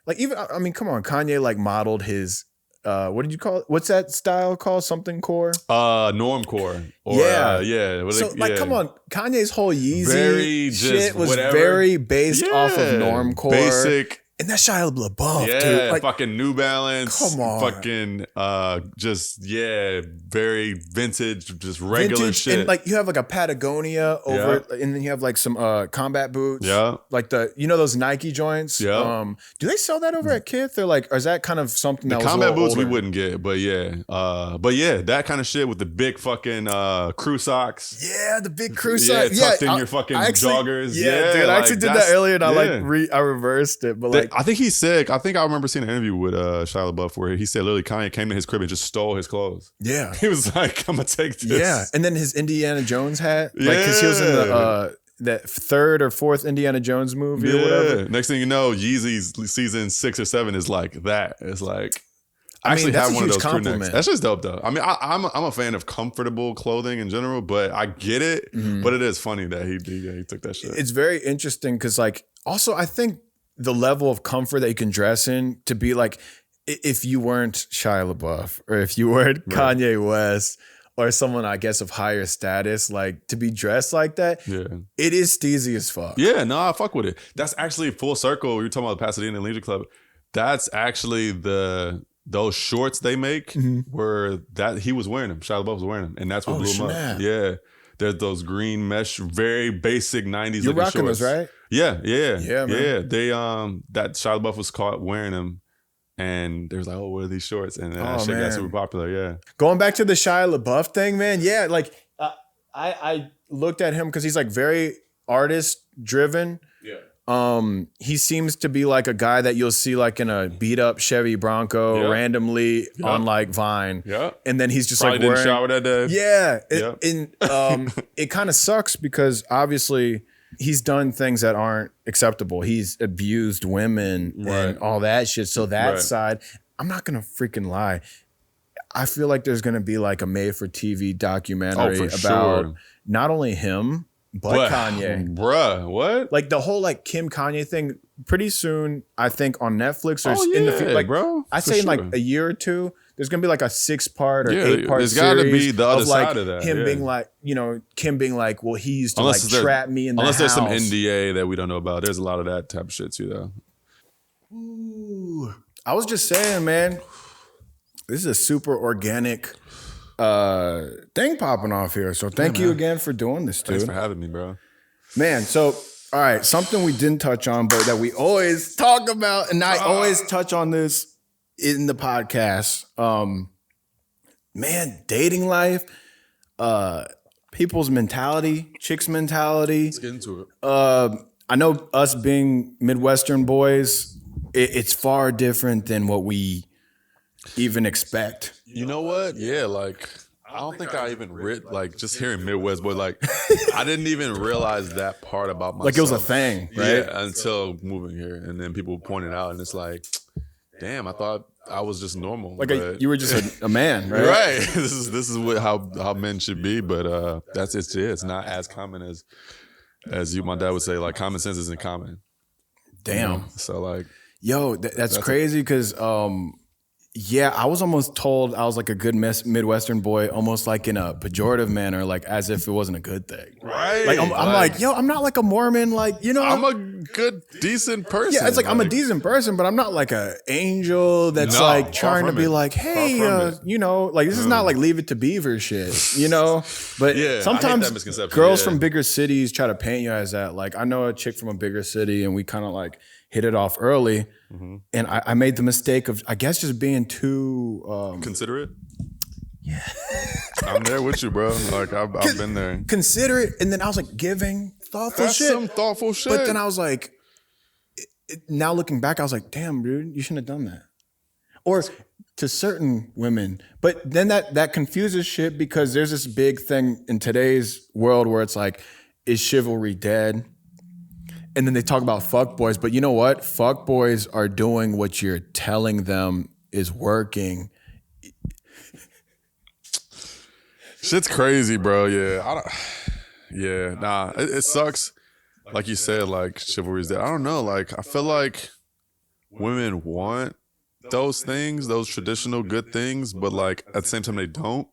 Like even I mean, come on, Kanye like modeled his. What did you call it? What's that style called? Something core? Normcore. Or, So come on, Kanye's whole Yeezy shit was very based off of normcore. Basic. And that's Shia LaBeouf, yeah, dude. Like, fucking New Balance. Come on. Fucking, very vintage, just regular shit. And like you have like a Patagonia over it, and then you have like some combat boots. Yeah. Like those Nike joints. Yeah. Do they sell that over at Kith? Or is that kind of something that was combat boots older? we wouldn't get, but yeah. That kind of shit with the big fucking crew socks. Yeah, the big crew socks. Yeah, tucked in your fucking joggers. Yeah, dude, I actually did that earlier, and I reversed it. But like, I think he's sick. I think I remember seeing an interview with Shia LaBeouf where he said literally Kanye came to his crib and just stole his clothes. Yeah, he was like, "I'm gonna take this." Yeah, and then his Indiana Jones hat, like because he was in the that 3rd or 4th Indiana Jones movie or whatever. Next thing you know, Yeezy's season 6 or 7 is like that. It's like. I actually that's have a one of huge those compliment. crew necks. That's just dope though. I mean, I'm a fan of comfortable clothing in general, but I get it. Mm-hmm. But it is funny that he took that shit. It's very interesting because like also I think the level of comfort that you can dress in to be like if you weren't Shia LaBeouf or if you weren't Kanye West or someone I guess of higher status, like to be dressed like that, it is steezy as fuck. Yeah, no, I fuck with it. That's actually full circle. We were talking about the Pasadena Leisure Club. That's actually those shorts they make were that he was wearing them. Shia LaBeouf was wearing them, and that's what blew him up. Yeah, there's those green mesh, very basic '90s. You're looking rocking shorts. those, right? Yeah, man. They that Shia LaBeouf was caught wearing them, and they was like, "Oh, what are these shorts?" And that shit got super popular. Yeah. Going back to the Shia LaBeouf thing, man. Yeah, like I looked at him because he's like very artist driven. Yeah. He seems to be like a guy that you'll see like in a beat up Chevy Bronco randomly on like Vine. Yeah. And then he's just probably like didn't shower that day. Yeah. It kind of sucks because obviously he's done things that aren't acceptable. He's abused women and all that shit. So that side, I'm not gonna freaking lie. I feel like there's gonna be like a made for TV documentary about not only him, but Kanye. Bruh, what? Like the whole like Kim Kanye thing, pretty soon, I think on Netflix or in the future, like bro, I say in like a year or two, there's gonna be like a 6-part or 8-part there's series. There's gotta be the other like side of that. Him being like, Kim being like, well, he used to like trap me in the house. Unless there's some NDA that we don't know about. There's a lot of that type of shit too though. Ooh. I was just saying, man, this is a super organic thing popping off here. So thank you again for doing this, dude. Thanks for having me, bro. Man, so all right, something we didn't touch on, but that we always talk about, and I always touch on this in the podcast. Man, dating life, people's mentality, chicks' mentality. Let's get into it. I know us being Midwestern boys, it's far different than what we even expect. You know what? Yeah, like I don't think I even like just hearing Midwest boy, like I didn't even realize that part about myself. Like it was a thing, right? Yeah, until moving here, and then people pointed out, and it's like, damn, I thought I was just normal. Like you were just a man, right? Right. This is how men should be, but that's it. It's not as common as you. My dad would say, like common sense isn't common. Damn. You know? So like, yo, that's crazy because. Yeah, I was almost told I was like a good Midwestern boy, almost like in a pejorative manner, like as if it wasn't a good thing. Right. Like I'm like, yo, I'm not like a Mormon, like, you know. I'm a good, decent person. Yeah, it's like I'm a decent person, but I'm not like an angel that's like trying to be like, hey, you know, like this is not like Leave It to Beaver shit, you know? But sometimes girls from bigger cities try to paint you as that. Like I know a chick from a bigger city and we kind of like hit it off early. Mm-hmm. And I made the mistake of, I guess, just being too... considerate? Yeah. I'm there with you, bro. Like, I've been there. Considerate, and then I was like, giving, thoughtful That's shit. some thoughtful shit. But then I was like, now looking back, I was like, damn, dude, you shouldn't have done that. Or to certain women. But then that confuses shit because there's this big thing in today's world where it's like, is chivalry dead? And then they talk about fuckboys, but you know what? Fuckboys are doing what you're telling them is working. Shit's crazy, bro. Yeah, it sucks. Like you said, like chivalry's dead. I don't know. Like I feel like women want those things, those traditional good things, but like at the same time they don't.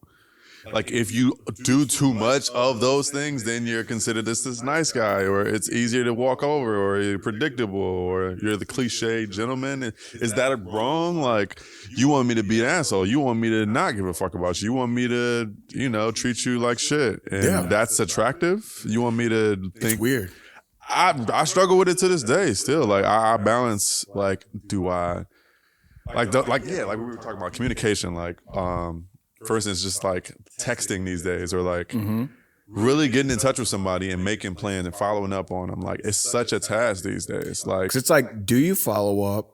like if you do too much of those things, then you're considered this nice guy, or it's easier to walk over, or you're predictable, or you're the cliche gentleman. Is that wrong? Like, you want me to be an asshole? You want me to not give a fuck about you? You want me to, treat you like shit? And that's attractive? You want me to think it's weird? I struggle with it to this day still. Like I balance, like, do I like we were talking about communication, like for instance, just like texting these days, or like really getting in touch with somebody and making plans and following up on them. Like, it's such a task these days. Like, 'cause it's like, do you follow up?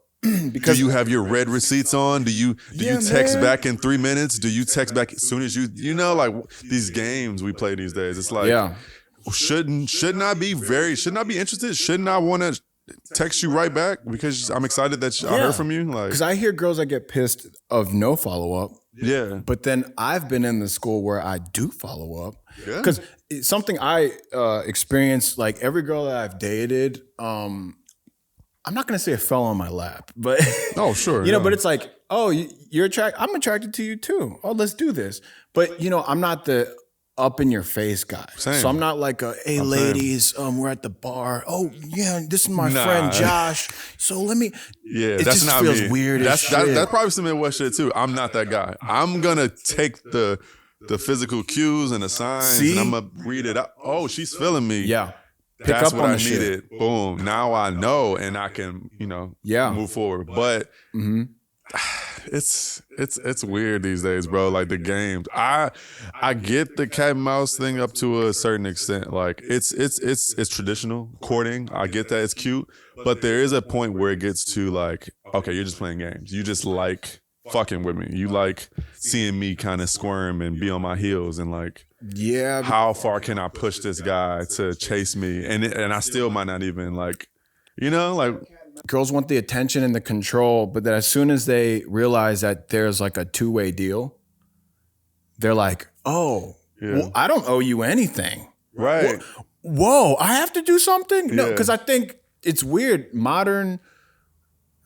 Because do you have your read receipts on? Do you text back in 3 minutes? Do you text back as soon as like these games we play these days? It's like, shouldn't I be interested? Shouldn't I want to text you right back because I'm excited that I heard from you? Like, because I hear girls that get pissed of no follow up. Yeah, but then I've been in the school where I do follow up. Because it's something I experienced. Like, every girl that I've dated, I'm not gonna say it fell on my lap, but oh sure, but it's like, oh, you're attracted. I'm attracted to you too. Oh, let's do this. But I'm not the up in your face guy. Same. So I'm not like hey ladies, we're at the bar. Oh yeah, this is my friend Josh. So let me. Yeah, it that's just not feels me. weird. That's probably some Midwest shit too. I'm not that guy. I'm gonna take the physical cues and the signs, and I'm gonna read it out. Oh, she's feeling me. Yeah. That's what I needed. Boom. Now I know, and I can, move forward. But it's weird these days, bro. Like, the games. I get the cat and mouse thing up to a certain extent. Like, it's traditional courting. I get that, it's cute, but there is a point where it gets to like, okay, you're just playing games. You just like fucking with me. You like seeing me kind of squirm and be on my heels, and like, how far can I push this guy to chase me? And I still might not even like, like, girls want the attention and the control, but then as soon as they realize that there's like a two-way deal, they're like, oh, well, I don't owe you anything. Right. Whoa, I have to do something? No, because I think it's weird. Modern,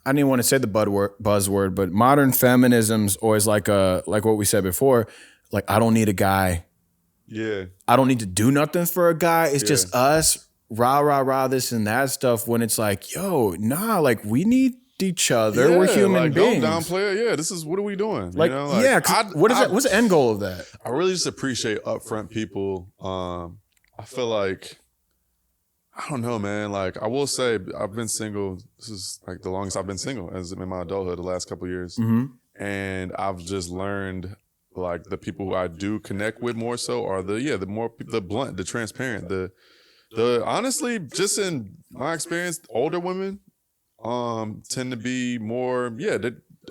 I didn't want to say the buzzword, but modern feminism's always like what we said before, like, I don't need a guy. Yeah. I don't need to do nothing for a guy. It's just us. Rah, this and that stuff, when it's like, yo, nah, like, we need each other. We're human beings. Don't downplay it. Yeah, this is, what are we doing? Like, what's the end goal of that? I really just appreciate upfront people. I feel like, I don't know, man. Like, I will say, I've been single. This is like the longest I've been single as in my adulthood, the last couple of years. And I've just learned, like, the people who I do connect with more so are the blunt, the transparent, the honestly, just in my experience, older women tend to be more,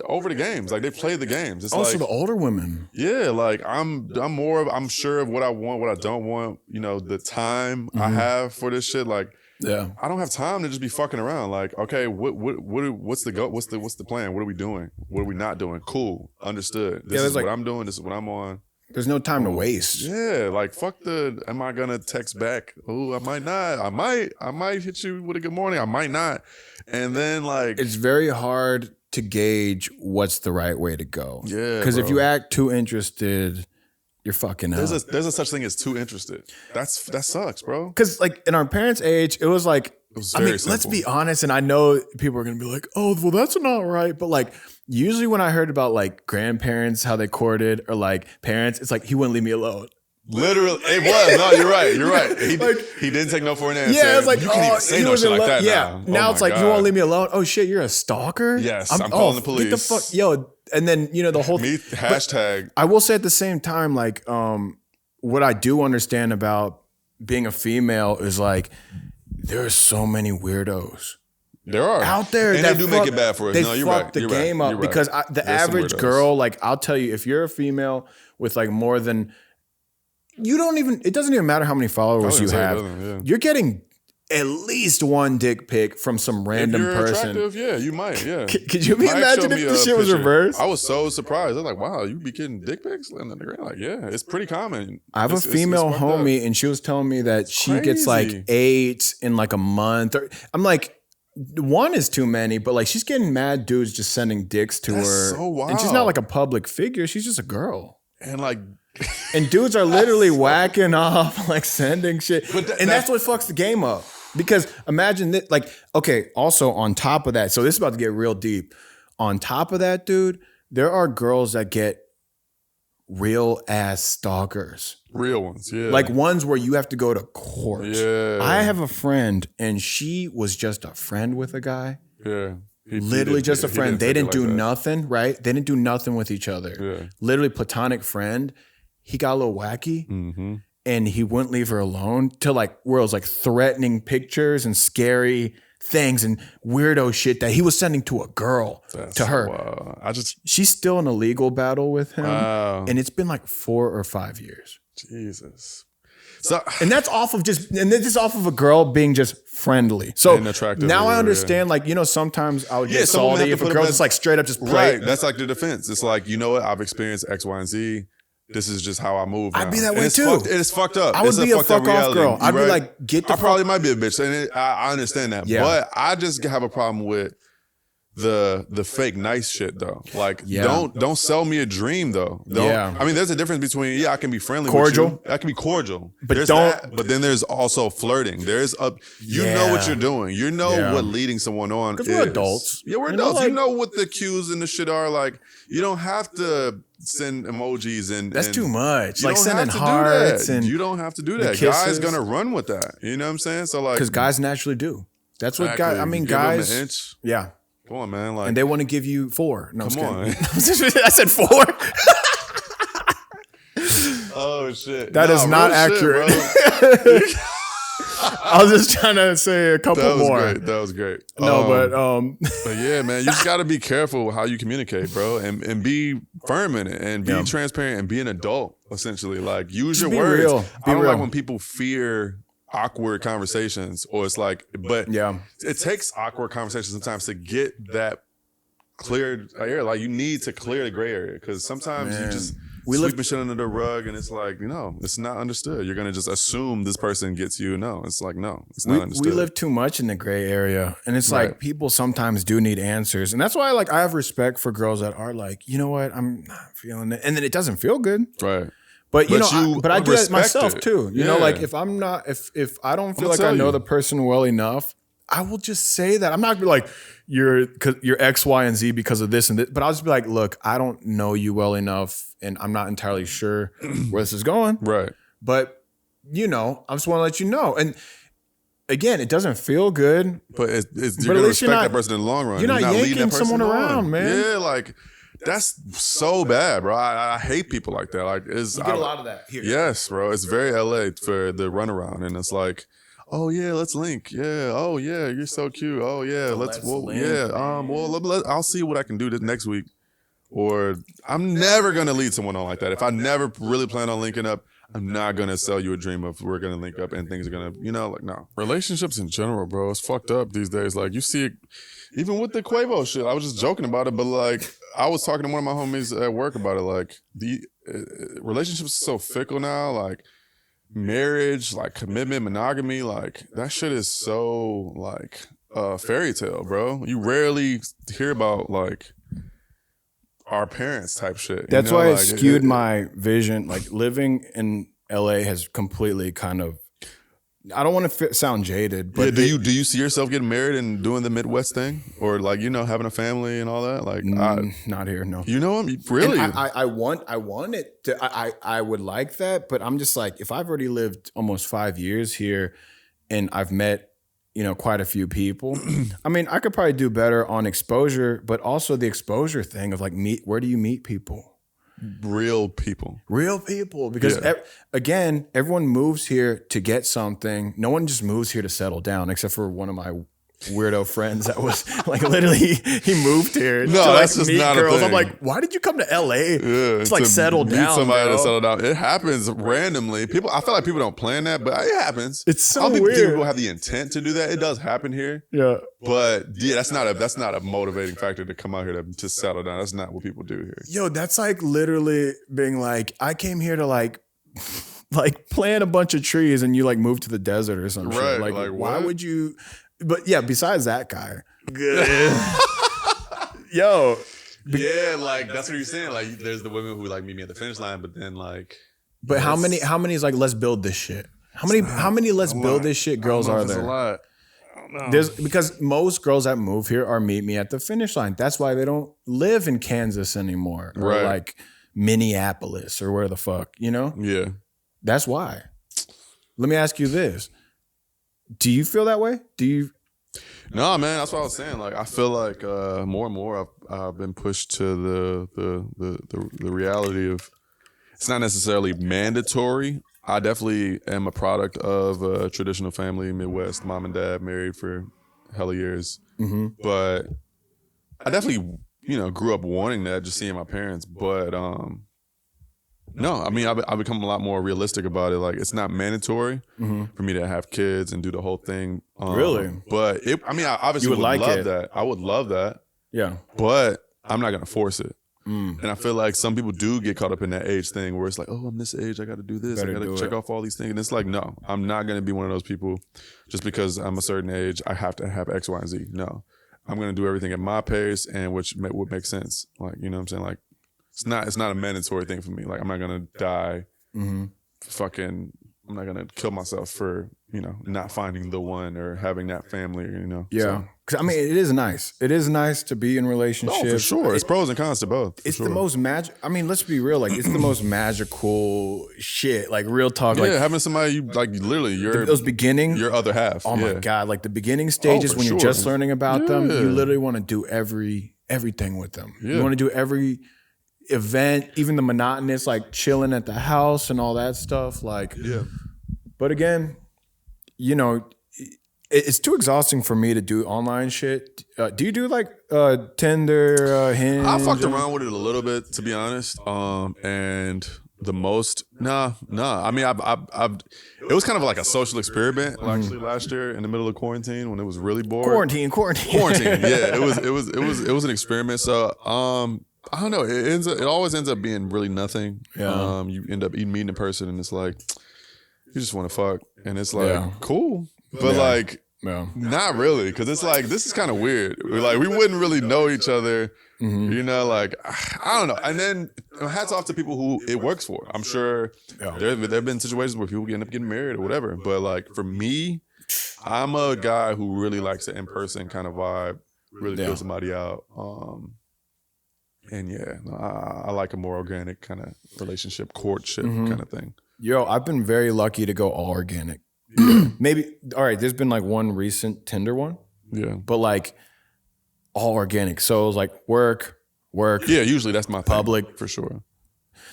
over the games. Like, they play the games. It's also like, the older women. Yeah, like, I'm sure of what I want, what I don't want. The time I have for this shit. Like, I don't have time to just be fucking around. Like, okay, what's the go? What's the plan? What are we doing? What are we not doing? Cool, understood. This is what I'm doing. This is what I'm on. There's no time to waste. Yeah, like, fuck am I gonna text back? Oh, I might not. I might hit you with a good morning. I might not. And then, like, it's very hard to gauge what's the right way to go. Yeah, because if you act too interested, you're fucking up. There's a such thing as too interested. That sucks, bro. Because, like, in our parents' age, it was like, simple. Let's be honest, and I know people are gonna be like, oh, well, that's not right, but like, usually when I heard about like grandparents, how they courted, or like parents, it's like, he wouldn't leave me alone. Literally, it was. No, you're right. You're right. He didn't take no for an answer. Yeah, it's like, you can't even say no shit like that. Yeah, now it's like, God. You won't leave me alone. Oh shit, you're a stalker. Yes, I'm calling the police. Get the fuck, yo. And then the whole hashtag. I will say at the same time, like, what I do understand about being a female is like, there are so many weirdos. There are out there, and they do make it bad for us. They no, you're fuck right. the game up because the average girl, like, I'll tell you, if you're a female with like more than, it doesn't even matter how many followers you have. You're getting at least one dick pic from some random person. Attractive, yeah, you might. Yeah. Could you imagine if the shit was reversed? I was so surprised. I was like, wow, you be getting dick pics? And then they're like, yeah, it's pretty common. I have a female homie, and she was telling me that she gets like 8 in like a month. I'm like, 1 is too many, but like, she's getting mad dudes just sending dicks to her. So wild. And she's not like a public figure. She's just a girl. And like, And dudes are literally whacking off, like sending shit. And that's what fucks the game up. Because imagine that, like, okay, also on top of that, so this is about to get real deep. On top of that, dude, there are girls that get real ass stalkers. Real ones, yeah. Like ones where you have to go to court. Yeah. I have a friend and she was just a friend with a guy. Yeah. Literally just a friend. They didn't do nothing, right? They didn't do nothing with each other. Yeah. Literally platonic friend. He got a little wacky and he wouldn't leave her alone till like where it was like threatening pictures and scary things and weirdo shit that he was sending to a girl to her. Wow. She's still in a legal battle with him. Wow. And it's been like 4 or 5 years. Jesus. So, and that's off of this is off of a girl being just friendly. So now I understand, like, you know, sometimes I would get salty if a girl just like straight up just play. Right. That's like the defense. It's like, you know what? I've experienced X, Y, and Z. This is just how I move now. I'd be that way too. It's fucked up. I would be a fuck off girl. I'd be like, get the fuck. I probably might be a bitch. And I understand that. Yeah. But I just have a problem with the fake nice shit though. Like don't sell me a dream though. I mean, there's a difference between I can be friendly, cordial. With you. I can be cordial, but there's that, but then there's also flirting. There's you know what you're doing. You know what leading someone on is. We're adults. Yeah, we're adults. You know what the cues and the shit are. Like you don't have to send emojis and that's too much. Like sending hearts and you don't have to do that. Guys gonna run with that. You know what I'm saying? So like, because guys naturally do. That's what guys. I mean, guys. An inch. Yeah. Come on, man. Like, and they want to give you 4. No, come on. I said 4. Oh shit. That is not accurate. Shit, I was just trying to say a couple more. That was great. No, but yeah, man, you just got to be careful how you communicate, bro, and be firm in it, and be transparent, and be an adult. Essentially, like use your words. Real. I don't like when people fear awkward conversations, or it's like, but it takes awkward conversations sometimes to get that cleared air. Like you need to clear the gray area because sometimes you just sweeping shit under the rug and it's like, you know, it's not understood. You're gonna just assume this person gets you. No, it's like, no, it's not understood. We live too much in the gray area, and it's like people sometimes do need answers, and that's why like I have respect for girls that are like, you know what, I'm not feeling it, and then it doesn't feel good, right? But you know, I do that myself too. You know, like if I'm not, if I don't feel like I know the person well enough, I will just say that. I'm not gonna be like you're X, Y, and Z because of this and this. But I'll just be like, look, I don't know you well enough, and I'm not entirely sure where this is going. Right. But you know, I just want to let you know. And again, it doesn't feel good. But you're gonna respect that person in the long run. You're not yanking someone around, man. Yeah, like. That's so bad, bro. I hate people like that. Like, you get a lot of that here. Yes, bro. It's very LA for the runaround, and it's like, oh yeah, let's link. Yeah. Oh yeah, you're so cute. Oh yeah, let's link. Yeah. I'll see what I can do this next week. Or I'm never gonna lead someone on like that. If I never really plan on linking up, I'm not gonna sell you a dream of we're gonna link up and things are gonna, you know, like no. Relationships in general, bro, it's fucked up these days. Like you see it, even with the Quavo shit. I was just joking about it, but like I was talking to one of my homies at work about it. Like the relationships are so fickle now. Like marriage, like commitment, monogamy, like that shit is so like fairy tale, bro. You rarely hear about like our parents type shit. That's why it skewed my vision. Like living in LA has completely kind of, I don't want to sound jaded, but do you see yourself getting married and doing the Midwest thing, or like, you know, having a family and all that? Like not here, no. You know, really? I want it to. I would like that, but I'm just like, if I've already lived almost 5 years here, and I've met, you know, quite a few people. I mean, I could probably do better on exposure, but also the exposure thing of like where do you meet people? Real people. Because again, everyone moves here to get something. No one just moves here to settle down, except for one of my weirdo friends that was like literally he moved here to like meet girls. I'm like, why did you come to LA? Yeah, to like settle down. Somebody to settle down. It happens randomly. I feel like people don't plan that, but it happens. It's so I don't weird. think people have the intent to do that. It does happen here. Yeah. But yeah, that's not a motivating factor to come out here to settle down. That's not what people do here. Yo, that's like literally being like, I came here to like plant a bunch of trees and you like move to the desert or something. Right. Like why would you? But yeah, besides that guy, yo, Yeah, like that's what you're saying. Like there's the women who like meet me at the finish line, but then like. But how many is like let's build this shit? How many let's build this shit girls are there? A lot. I don't know. Because most girls that move here are meet me at the finish line. That's why they don't live in Kansas anymore, or like Minneapolis or where the fuck, you know? Yeah. That's why. Let me ask you this. Do you feel that way? Do you? No, man, that's what I was saying. Like, I feel like more and more I've been pushed to the reality of it's not necessarily mandatory. I definitely am a product of a traditional family, Midwest, mom and dad married for hella years. Mm-hmm. But I definitely, grew up wanting that, just seeing my parents. But no, I mean, I've become a lot more realistic about it. Like, it's not mandatory for me to have kids and do the whole thing. Really? But I obviously would love that. I would love that. Yeah. But I'm not going to force it. And I feel like some people do get caught up in that age thing where it's like, oh, I'm this age, I got to do this, I got to check off all these things. And it's like, no, I'm not going to be one of those people just because I'm a certain age, I have to have X, Y, and Z. No, I'm going to do everything at my pace and which would make sense. Like, you know what I'm saying? Like, it's not a mandatory thing for me. Like, I'm not going to die I'm not going to kill myself for, not finding the one or having that family, Yeah. So. Cause I mean, it is nice. It is nice to be in relationships. Oh, for sure. It's pros and cons to both. It's the most let's be real. Like, it's the most magical shit. Like, real talk. Yeah, like having somebody you like literally those beginning, your other half. Oh my God. Like the beginning stages when you're just learning about them, you literally want to do everything with them. Yeah. You want to do every event, even the monotonous, like chilling at the house and all that stuff. Like, but again, it's too exhausting for me to do online shit. Do you do like Tinder, Hinge? I fucked around with it a little bit, to be honest. And the most, nah. I mean, it was kind of like a social experiment actually last year in the middle of quarantine when it was really bored. Quarantine. Yeah, it was an experiment. So, I don't know. It always ends up being really nothing. Yeah. You end up meeting a person and it's like, you just want to fuck. And it's like, cool. But like, not really. Cause it's like, this is kind of weird. Like, we wouldn't really know each other, like, I don't know. And then hats off to people who it works for. I'm sure there have been situations where people end up getting married or whatever. But like, for me, I'm a guy who really likes the in-person kind of vibe, really feel somebody out. And I like a more organic kind of relationship, courtship kind of thing. Yo, I've been very lucky to go all organic. Maybe, all right, there's been like one recent Tinder one. Yeah. But like all organic. So it was like work. Yeah, usually that's my public thing, for sure.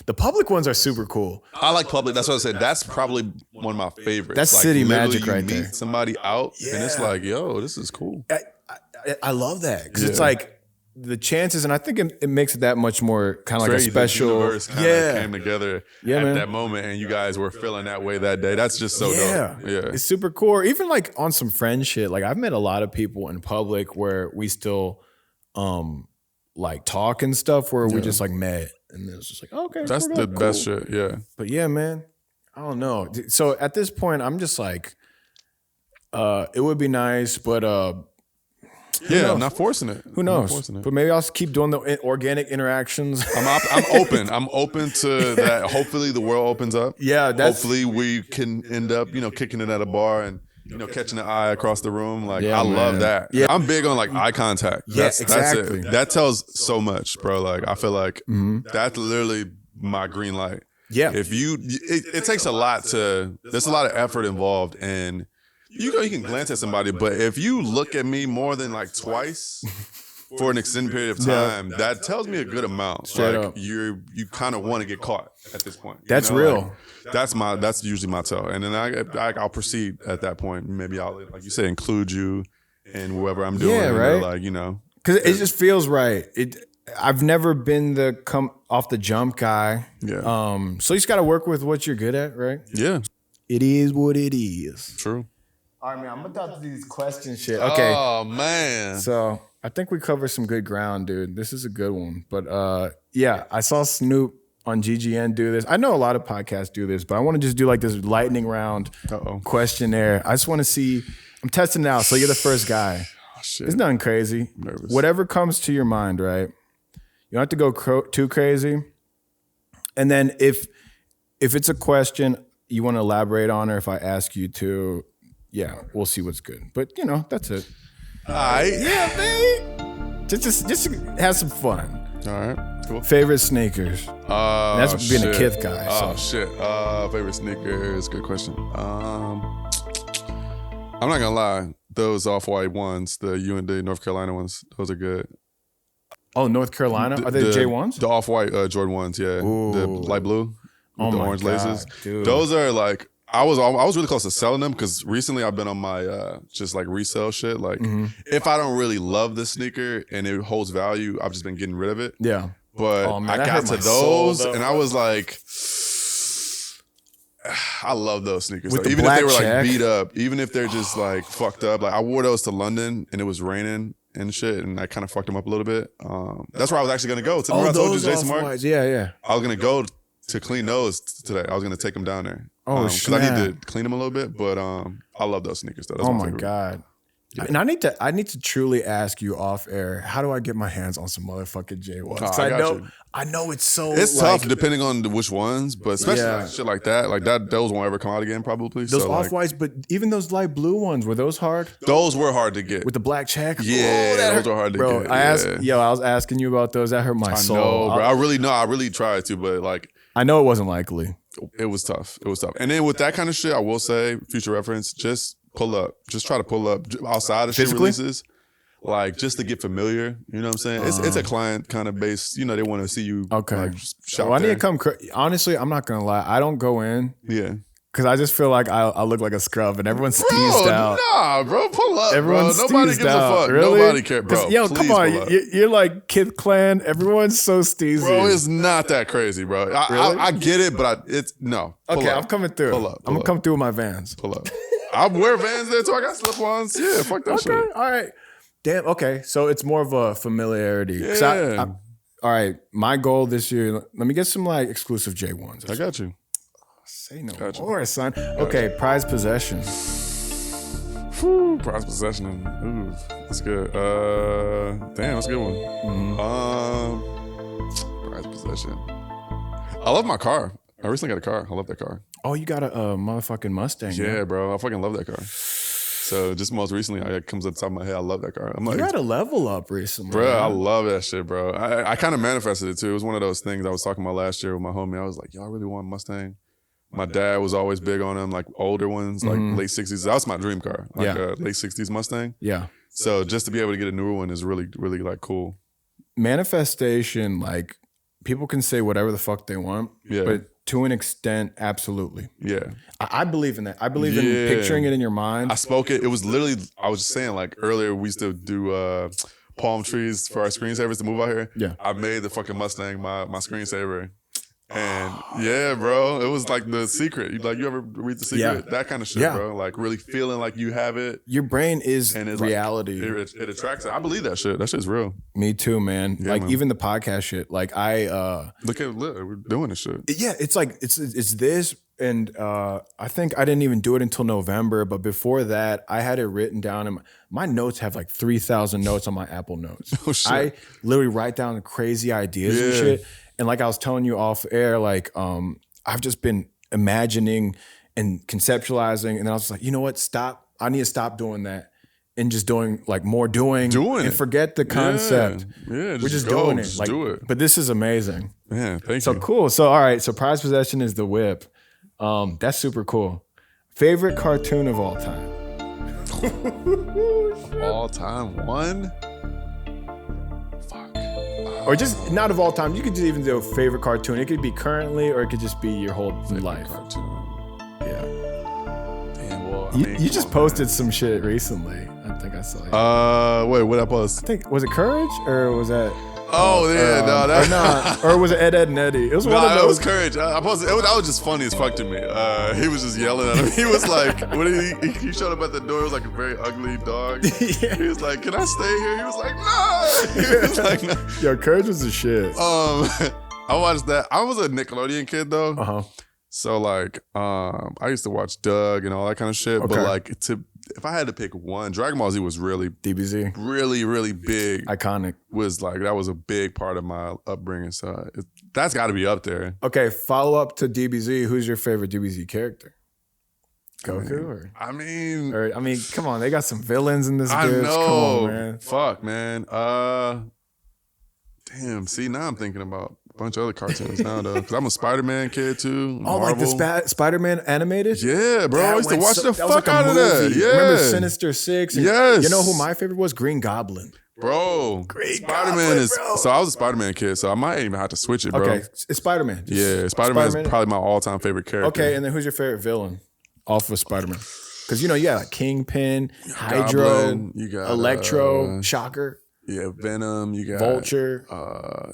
The public ones are super cool. I like public. That's what I said. That's probably one of my favorites. That's like city magic right there. Meet somebody out and it's like, yo, this is cool. I love that because it's like, the chances, and I think it makes it that much more kind of like a special. The universe kind of came together at that moment, and you guys were feeling that way that day. That's just so dope. Yeah, it's super cool. Even like on some friend shit. Like, I've met a lot of people in public where we still like talk and stuff where we just like met, and it's just like, okay, that's the best shit. Yeah, but yeah, man, I don't know. So at this point, I'm just like, it would be nice, but I'm not forcing it. Who knows? But maybe I'll keep doing the organic interactions. I'm open. I'm open to that. Hopefully the world opens up. Yeah. Hopefully we can end up, kicking it at a bar and, catching an eye across the room. Like, I love that. Yeah. I'm big on like eye contact. Exactly. That's it. That tells so much, bro. Like, I feel like that's literally my green light. Yeah. If it takes a lot there's a lot of effort involved and you can glance at somebody, but if you look at me more than like twice for an extended period of time, that tells me a good amount. Straight like up. you kind of want to get caught at this point. That's real. Like, that's usually my tell, and then I'll proceed at that point. Maybe I'll, like you say, include you in whatever I'm doing. Yeah, right. Like, because it just feels right. I've never been the come off the jump guy. Yeah. So you just got to work with what you're good at, right? Yeah. It is what it is. True. All right, man, I'm about to do these question shit. Okay. Oh, man. So I think we covered some good ground, dude. This is a good one. But I saw Snoop on GGN do this. I know a lot of podcasts do this, but I want to just do like this lightning round questionnaire. I just want to see. I'm testing it out. So you're the first guy. Oh, shit. It's nothing crazy. I'm nervous. Whatever comes to your mind, right? You don't have to go too crazy. And then if it's a question you want to elaborate on, or if I ask you to, yeah, we'll see what's good. But that's it. All right. Yeah, man. Just have some fun. All right. Cool. Favorite sneakers. That's being a Kith guy. Oh shit. Favorite sneakers. Good question. I'm not gonna lie. Those off-white ones, the UND North Carolina ones, those are good. Oh, North Carolina? Are they the J1s? The off-white Jordan ones, yeah. Ooh. The light blue with the orange laces. Dude. Those are like, I was really close to selling them because recently I've been on my just like resale shit. Like if I don't really love the sneaker and it holds value, I've just been getting rid of it. Yeah. But I got to those and I was like, I love those sneakers. Like, even if they were like beat up, even if they're just like fucked up. Like I wore those to London and it was raining and shit, and I kind of fucked them up a little bit. That's where I was actually gonna go. Remember I told you, Jason Mark? Yeah. I was gonna go to clean those today. I was gonna take them down there. Oh, because I need to clean them a little bit. But I love those sneakers though. That's my God. Yeah. And I need to truly ask you off air, how do I get my hands on some motherfucking J1s? I know it's so tough depending on which ones, but especially shit like that, those won't ever come out again probably. Those off-whites, but even those light blue ones, were those hard? Those were hard to get. With the black check? Yeah, those were hard to get. I was asking you about those. That hurt my soul. I know, bro. I really tried to, but like I know it wasn't likely. It was tough. And then with that kind of shit, I will say, future reference, just pull up. Just try to pull up outside of shit releases. Like, just to get familiar. You know what I'm saying? It's a client kind of base. They want to see you. Okay. Like, shop I need to come. Honestly, I'm not going to lie. I don't go in. Yeah. Because I just feel like I look like a scrub and everyone's teased out. Nah, bro, pull up. Everyone's bro. Nobody gives a fuck. Really? Nobody cares, bro. Yo, come on. You're like Kith Clan. Everyone's so steezy. Bro, it's not that crazy, bro. Really? I get it, but it's no. Okay, I'm coming through. Pull up. I'm going to come through with my Vans. Pull up. I wear Vans there too. I got slip-ons. Yeah, fuck that shit. All right. Damn, okay. So it's more of a familiarity. Yeah. All right. My goal this year, let me get some like exclusive J1s. I got you. Say no more, son. Okay, prized possession. Whew, prized possession. Ooh, that's good. Damn, that's a good one. Prized possession. I love my car. I recently got a car. I love that car. Oh, you got a motherfucking Mustang. Yeah, bro. I fucking love that car. So just most recently, it comes at the top of my head. I love that car. I'm like, you got a level up recently. Bro, man. I love that shit, bro. I kind of manifested it too. It was one of those things I was talking about last year with my homie. I was like, yo, I really want a Mustang. My dad was always big on them, like older ones, like late 60s. That was my dream car, like a late 60s Mustang. Yeah. So just to be able to get a newer one is really, really like cool. Manifestation, like people can say whatever the fuck they want, but to an extent, absolutely. Yeah. I believe in that. I believe in picturing it in your mind. I spoke it. It was literally, I was just saying like earlier, we used to do palm trees for our screensavers to move out here. Yeah. I made the fucking Mustang my screensaver. And yeah, bro, it was like the secret. You ever read The Secret? That kind of shit, bro. Like really feeling like you have it. Your brain is reality. Like, it attracts it. I believe that shit. That shit's real. Me too, man. Yeah, like man. Even the podcast shit. Like look, we're doing this shit. Yeah, it's like it's this, and I think I didn't even do it until November. But before that, I had it written down, and my notes have like 3,000 notes on my Apple Notes. Oh shit! I literally write down crazy ideas and shit. And like I was telling you off air, like I've just been imagining and conceptualizing, and then I was like, you know what? Stop. I need to stop doing that and just doing like more doing and forget the concept. Yeah, we're just doing it. Just like, do it. But this is amazing. Yeah, thank you. So cool. So all right. So prized possession is the whip. That's super cool. Favorite cartoon of all time. All time one. Or just not of all time. You could just even do a favorite cartoon. It could be currently, or it could just be your whole life. Cartoon. Yeah. Damn. Well, you just posted some shit recently. I think I saw you. Wait, what I post? I think was it Courage or was that? Oh yeah, no, that or not, or was it Ed and Eddie? It was one of those. It was Courage. I posted. That was just funny as fuck to me. He was just yelling at him. He was like, when he showed up at the door, it was like a very ugly dog. Yeah. He was like, "Can I stay here?" He was like, "No." He was like, "No." Yo, Courage was the shit. I watched that. I was a Nickelodeon kid though. Uh-huh. So like, I used to watch Doug and all that kind of shit. Okay. But like, if I had to pick one, Dragon Ball Z was really DBZ, really big, iconic. Was like that was a big part of my upbringing. So that's got to be up there. Okay, follow up to DBZ. Who's your favorite DBZ character? Goku? I mean, come on, they got some villains in this. I bitch. know. Come on, man. Fuck, man. Damn. See, now I'm thinking about a bunch of other cartoons now, though. Because I'm a Spider-Man kid, too. Oh, Marvel. like the Spider-Man animated? Yeah, bro. I used to watch the fuck like out of that. Yeah. Remember Sinister Six? Yes. You know who my favorite was? Green Goblin. Bro, Spider-Man is... Bro. So I was a Spider-Man kid, so I might even have to switch it, bro. Okay, it's Spider-Man. Yeah, Spider-Man is probably my all-time favorite character. Okay, and then who's your favorite villain off of Spider-Man? Because, you got like Kingpin, Hydra, Goblin, you got Electro, Shocker. Yeah, Venom, you got... Vulture.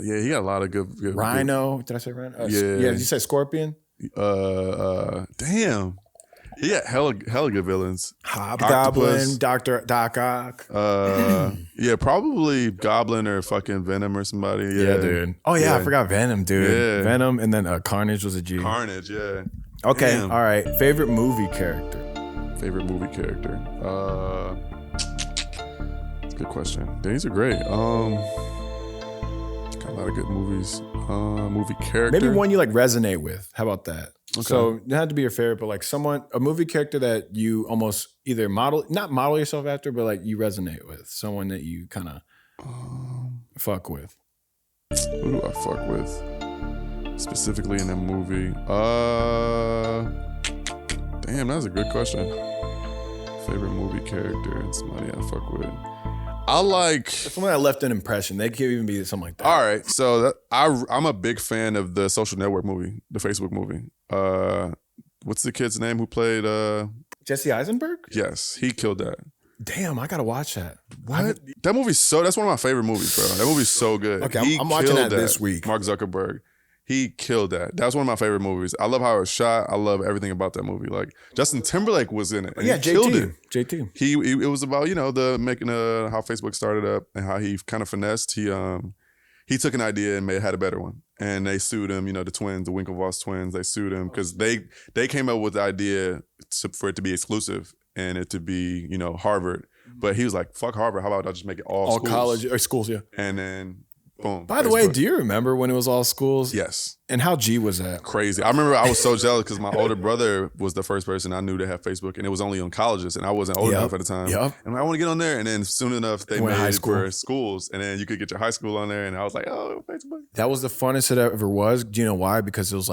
Yeah, he got a lot of good... Rhino. Did I say Rhino? Yeah. Yeah, did you say Scorpion? Damn. He got hella good villains. Hobgoblin, Doc Ock. Yeah, probably Goblin or fucking Venom or somebody. Yeah, dude. Oh, yeah, I forgot Venom, dude. Yeah. Venom, and then Carnage was a G. Carnage, yeah. Okay, all right. Favorite movie character? Favorite movie character? That's a good question. These are great. Got a lot of good movies. Movie character. Maybe one you like resonate with. How about that? Okay. So it had to be your favorite, but like a movie character that you almost either not model yourself after, but like you resonate with. Someone that you kind of fuck with. Who do I fuck with? Specifically in a movie? Damn, that's a good question. Favorite movie character and somebody I fuck with. I like someone that left an impression. They could even be something like that. All right, so I'm a big fan of the Social Network movie, the Facebook movie. What's the kid's name who played Jesse Eisenberg? Yes, he killed that. Damn, I gotta watch that. What? That movie's that's one of my favorite movies, bro. That movie's so good. Okay, I'm watching that this week. Mark Zuckerberg. He killed that. That's one of my favorite movies. I love how it was shot. I love everything about that movie. Like Justin Timberlake was in it. And he killed it. JT. It was about, the making how Facebook started up and how he kind of finessed. He took an idea and had a better one. And they sued him, the twins, the Winklevoss twins, they sued him because they came up with the idea for it to be exclusive and it to be, Harvard. But he was like, fuck Harvard. How about I just make it all schools? College or schools, yeah. And then boom. By the way, do you remember when it was all schools? Yes. And how G was that? Crazy. I remember I was so jealous because my older brother was the first person I knew to have Facebook, and it was only on colleges, and I wasn't old enough at the time. Yep. And I want to get on there, and then soon enough they made it for schools, and then you could get your high school on there, and I was like, oh, Facebook. That was the funnest it ever was. Do you know why? Because it was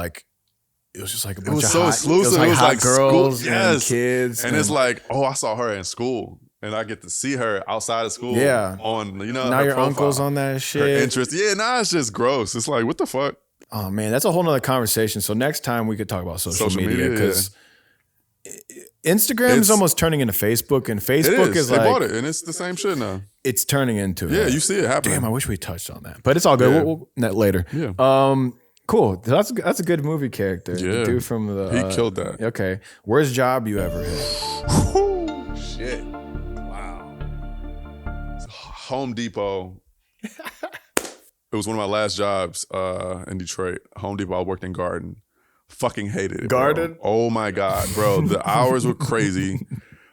just like a bunch of so exclusive. It was like girls and kids, and it's like, oh, I saw her in school. And I get to see her outside of school. Yeah. On, now your profile, uncle's on that shit. Her interest. Yeah, now it's just gross. It's like, what the fuck? Oh, man, that's a whole nother conversation. So next time we could talk about social media because Instagram is almost turning into Facebook, and Facebook is like... They bought it, and it's the same shit now. It's turning into it. Yeah, you see it happening. Damn, I wish we touched on that. But it's all good. Yeah. We'll that later. Yeah. Cool. That's a good movie character. Yeah. The dude from the... He killed that. Okay. Worst job you ever had? Shit. Home Depot. It was one of my last jobs in Detroit. Home Depot. I worked in Garden. Fucking hated it. Garden? Bro. Oh my God, bro. The hours were crazy.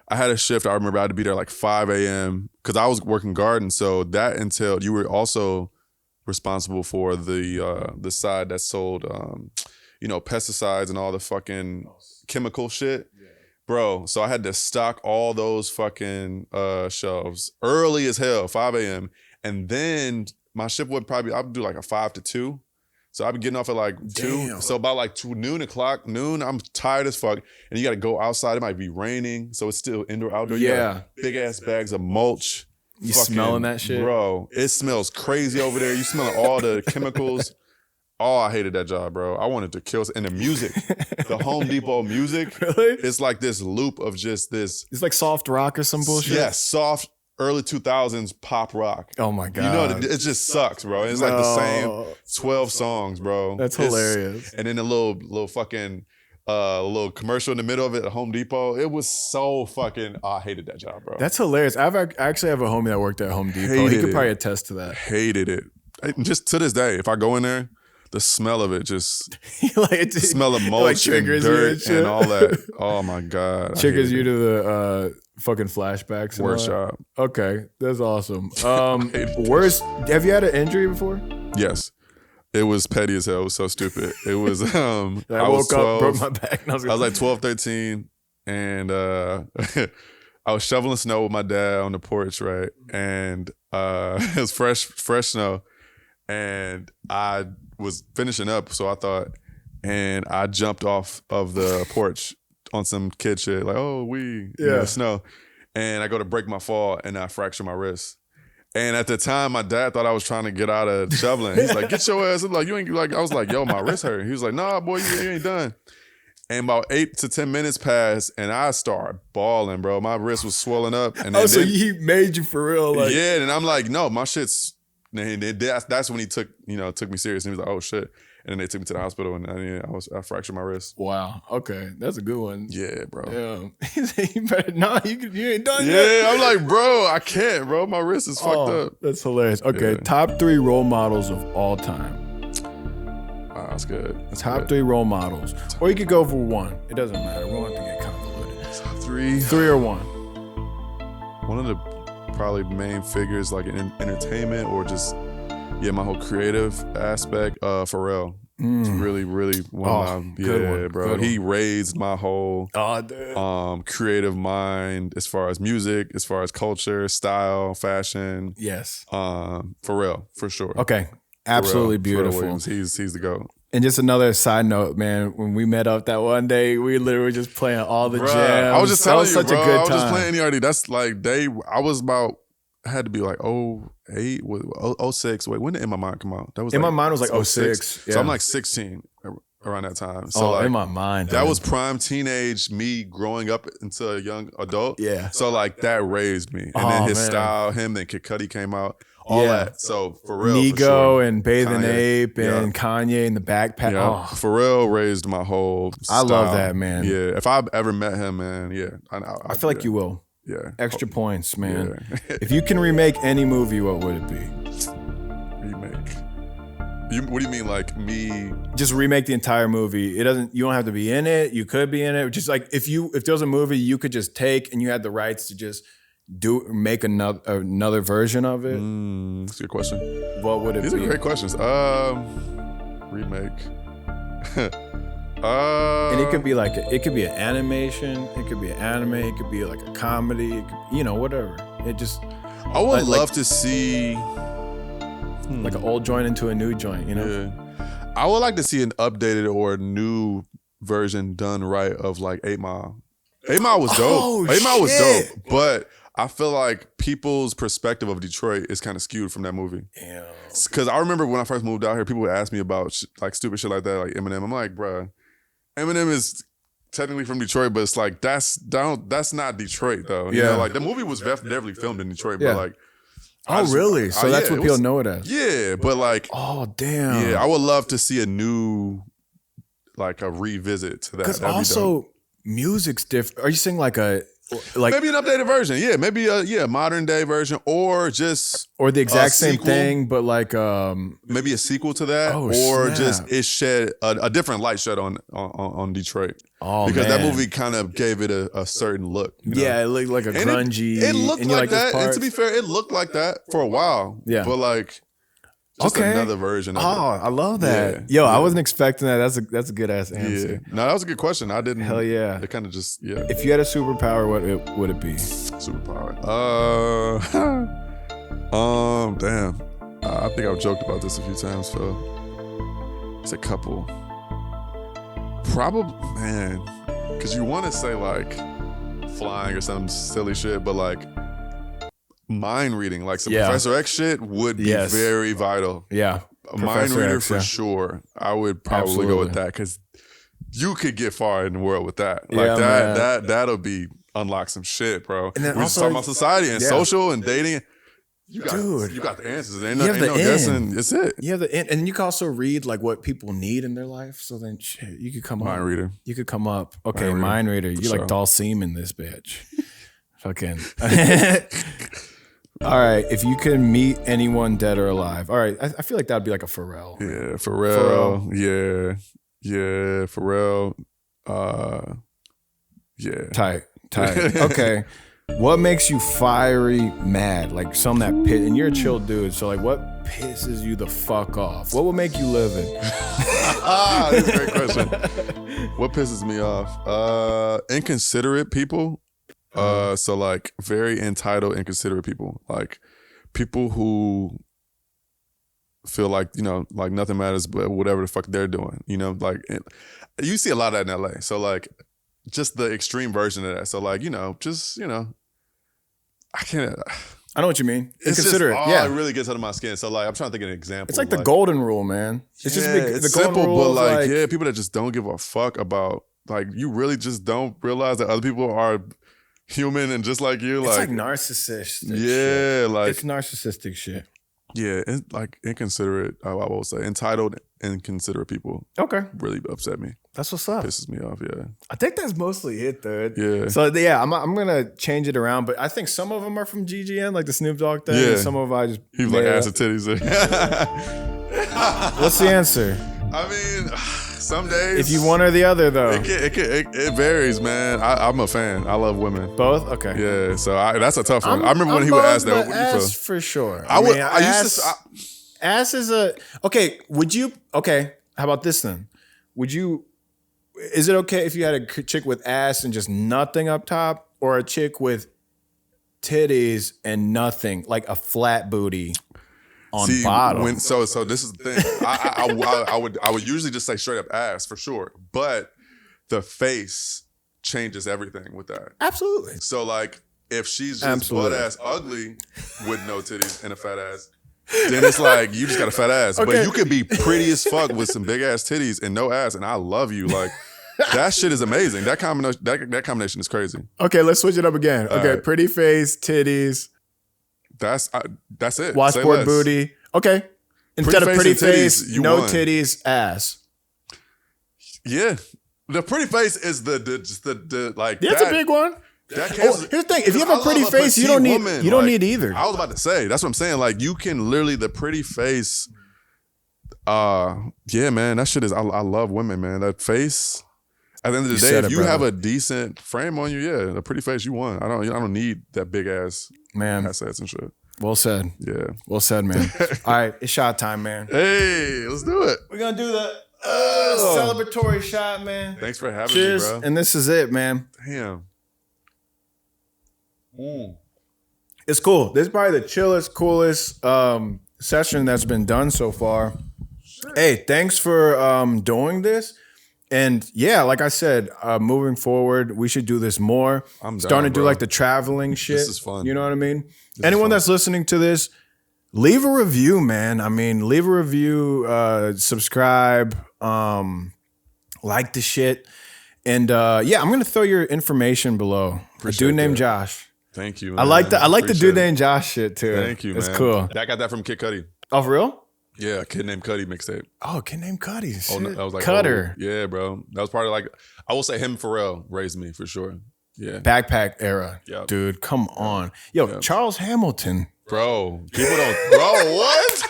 I had a shift. I remember I had to be there like 5 a.m. because I was working Garden. So that entailed you were also responsible for the side that sold pesticides and all the fucking chemical shit. Bro, so I had to stock all those fucking shelves early as hell, 5 a.m. And then my shift would I'd do like a 5 to 2. So I'd be getting off at like 2. Damn. So about like noon, I'm tired as fuck. And you got to go outside. It might be raining. So it's still indoor, outdoor. Yeah. Big ass bags of mulch. You smelling that shit? Bro, it smells crazy over there. You smelling all the chemicals. Oh, I hated that job, bro. I wanted to kill. And the music, the Home Depot music, really? It's like this loop of just this. It's like soft rock or some bullshit? Yes, soft early 2000s pop rock. Oh my God. It just sucks, bro. It's like the same 12 songs, bro. That's hilarious. And then a little fucking little commercial in the middle of it at Home Depot. It was so fucking, I hated that job, bro. That's hilarious. I actually have a homie that worked at Home Depot. He could probably attest to that. Hated it. Just to this day, if I go in there, the smell of it just smell of mulch and dirt and all that. Oh my God. Triggers you to fucking flashbacks. Worst job. Okay, that's awesome. Worst. Have you had an injury before? Yes. It was petty as hell. It was so stupid. It was I woke up, broke my back. And I was like 12, 13, and I was shoveling snow with my dad on the porch, right? And it was fresh snow. And I was finishing up, so I thought, and I jumped off of the porch on some kid shit, like, oh, snow. And I go to break my fall, and I fracture my wrist. And at the time, my dad thought I was trying to get out of shoveling. He's like, get your ass. I'm like, you ain't like, I was like, yo, my wrist hurt. He was like, nah, boy, you ain't done. And about 8 to 10 minutes passed, and I started bawling, bro. My wrist was swelling up. And so he made you for real? Like, yeah, and I'm like, no, my shit's, and that's when he took me serious. And he was like, oh, shit. And then they took me to the hospital, and I fractured my wrist. Wow. Okay, that's a good one. Yeah, bro. Yeah. He said, you better not. You ain't done yet. Yeah, I'm like, bro, I can't, bro. My wrist is fucked up. That's hilarious. Okay, top 3 role models of all time. That's good. Top 3 role models, or you could go for 1. It doesn't matter. We don't have to get convoluted. Top 3. 3 or 1. One of the probably main figures, like in entertainment or just. Yeah, my whole creative aspect, Pharrell. It's really, really one of my, one, bro. He raised my whole creative mind as far as music, as far as culture, style, fashion. Yes. Pharrell, for sure. Okay. Absolutely beautiful. Pharrell Williams, he's the GOAT. And just another side note, man, when we met up that one day, we literally were just playing all the jams. I was just telling you, such bro. A good I was time. just playing ERD. That's like I was about, had to be like 08, 06. Wait, when did In My Mind come out? That was In My Mind was like 06. Yeah. So I'm like 16 around that time. So like, In My Mind. That was prime teenage me growing up into a young adult. Yeah. So like that raised me. And then his style, then Kid Cudi came out. All that. So for real. Nigo for sure. and Bathe and Kanye. Ape and Kanye and the backpack. Yeah. Pharrell raised my whole style. I love that, man. Yeah. If I've ever met him, man, yeah. I feel like you will. Yeah. Extra points, man. Yeah. If you can remake any movie, what would it be? Remake. What do you mean, like me? Just remake the entire movie. You don't have to be in it. You could be in it. Just like if there was a movie you could just take and you had the rights to just make another version of it. That's a good question. What would it be? These are great questions. Remake. And it could be it could be an animation, it could be an anime, it could be like a comedy, it could, whatever. It just. I would love to see. Like an old joint into a new joint, Yeah. I would like to see an updated or a new version done right of like 8 Mile. 8 Mile was dope. 8 Mile was dope, but I feel like people's perspective of Detroit is kind of skewed from that movie. Damn. Because I remember when I first moved out here, people would ask me about like stupid shit like that, like Eminem. I'm like, bruh, Eminem is technically from Detroit, but it's like that's not Detroit though. You know, like the movie was definitely filmed in Detroit, but like. Really? So that's what people know it as. Yeah, but like. Oh damn. Yeah, I would love to see a revisit to that. Because also music's different. Are you saying like maybe an updated version? Yeah, maybe a modern day version, or the exact same thing, but like maybe a sequel to that, just it shed a different light shed on Detroit. Oh, because that movie kind of gave it a certain look. Yeah, it looked like a grungy. It looked like that. And to be fair, it looked like that for a while. Yeah, but like. Just another version of it. I love that. Yeah. Yo, I wasn't expecting that. That's a good ass answer. Yeah. No, that was a good question. I didn't. Hell yeah. It kind of just, If you had a superpower, what would it be? Superpower. Damn. I think I've joked about this a few times, Phil. It's a couple. Probably, man. Because you want to say like flying or some silly shit, but like, mind reading, like some Professor X shit would be very vital. Yeah. A mind reader for sure. I would probably go with that because you could get far in the world with that. Like that'll be unlock some shit, bro. And then we're just talking about society and social and dating. You got the answers. Ain't no guessing. It's it. You have the end. And you can also read like what people need in their life. So then shit, you could come up. Mind reader. You could come up. Okay, mind reader. You like Dalsim in this bitch. Fucking. All right, if you could meet anyone dead or alive. All right, I feel like that'd be like a Pharrell. Yeah, Pharrell. Yeah, Pharrell. Yeah. Tight. Okay. What makes you fiery mad? Like some that pit, and you're a chill dude. So like, what pisses you the fuck off? What would make you livid? That's a great question. What pisses me off? Inconsiderate people. So like very entitled, inconsiderate people. Like people who feel like, you know, like nothing matters but whatever the fuck they're doing. You know, like you see a lot of that in LA. So like just the extreme version of that. So like, you know, just, you know, I know what you mean. It's Inconsiderate. just, yeah. It really gets under my skin. So like, I'm trying to think of an example. It's like the golden rule, man. It's just it's the simple, golden rule. But like, yeah, people that just don't give a fuck about, like, you really just don't realize that other people are human and just like you. It's like narcissistic. Yeah, shit. like it's narcissistic shit. Yeah, it's like inconsiderate. I will say entitled, inconsiderate people. Okay, really upset me. That's what's up. Pisses me off. Yeah, I think that's mostly it, dude. Yeah. So yeah, I'm gonna change it around, but I think some of them are from GGN, like the Snoop Dogg thing. Yeah. And some of them I just he was like ass and titties. What's the answer? I mean, some days. If you one or the other, though, it varies, man. I'm a fan. I love women. Both. Okay. Yeah. So that's a tough one. I remember when he would ask that. What ass you feel? for sure. Ass is a okay. Would you? Okay. How about this then? Would you? Is it okay if you had a chick with ass and just nothing up top, or a chick with titties and nothing, like a flat booty on bottom? So this is the thing. I would usually just say straight up ass for sure, but the face changes everything with that. Absolutely. So like if she's just butt ass ugly with no titties and a fat ass, then it's like you just got a fat ass. Okay. But you could be pretty as fuck with some big ass titties and no ass, and I love you. Like that shit is amazing. That combination is crazy. Okay, let's switch it up again. Okay, pretty face, titties. That's it. Washboard booty. Okay. Instead of pretty face, no titties, ass. Yeah. The pretty face is the like. That's a big one. Here's the thing: if you have a pretty face, you don't need either. I was about to say that's what I'm saying. Like you can literally the pretty face. Yeah, man, that shit is. I love women, man. That face. At the end of the day, if you have a decent frame on you, yeah, a pretty face, you won. I don't need that big ass assets and shit. Well said. Yeah. Well said, man. All right, it's shot time, man. Hey, let's do it. We're gonna do the celebratory shot, man. Thanks for having me, bro. And this is it, man. Damn. It's cool. This is probably the chillest, coolest session that's been done so far. Sure. Hey, thanks for doing this. And yeah, like I said, moving forward, we should do this more. I'm starting to do like the traveling shit. This is fun. You know what I mean? Anyone that's listening to this, leave a review, man. I mean, leave a review, subscribe, like the shit. And yeah, I'm gonna throw your information below. Appreciate a dude named Josh. Thank you, man. I like the dude named Josh shit too. Thank you, man. It's cool. I got that from Kid Cudi. Oh, for real? Yeah, a Kid Named Cudi mixtape. Oh, Kid Named Cudi. Oh, no, that was like Cutter. Yeah, bro. That was part of like, I will say him and Pharrell raised me for sure. Yeah. Backpack era. Yep. Dude, come on. Yo, Charles Hamilton. Bro, people don't, bro, what?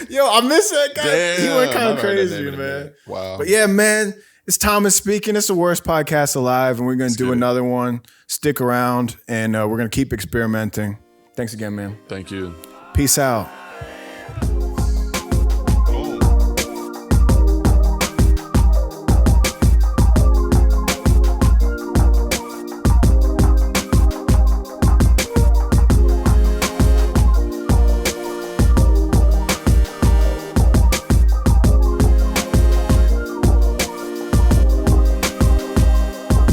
Yo, I miss that guy. Damn, he went kind of crazy, man. Wow. But yeah, man, it's Thomas speaking. It's the worst podcast alive, and we're going to do another one. Stick around, and we're going to keep experimenting. Thanks again, man. Thank you. Peace out.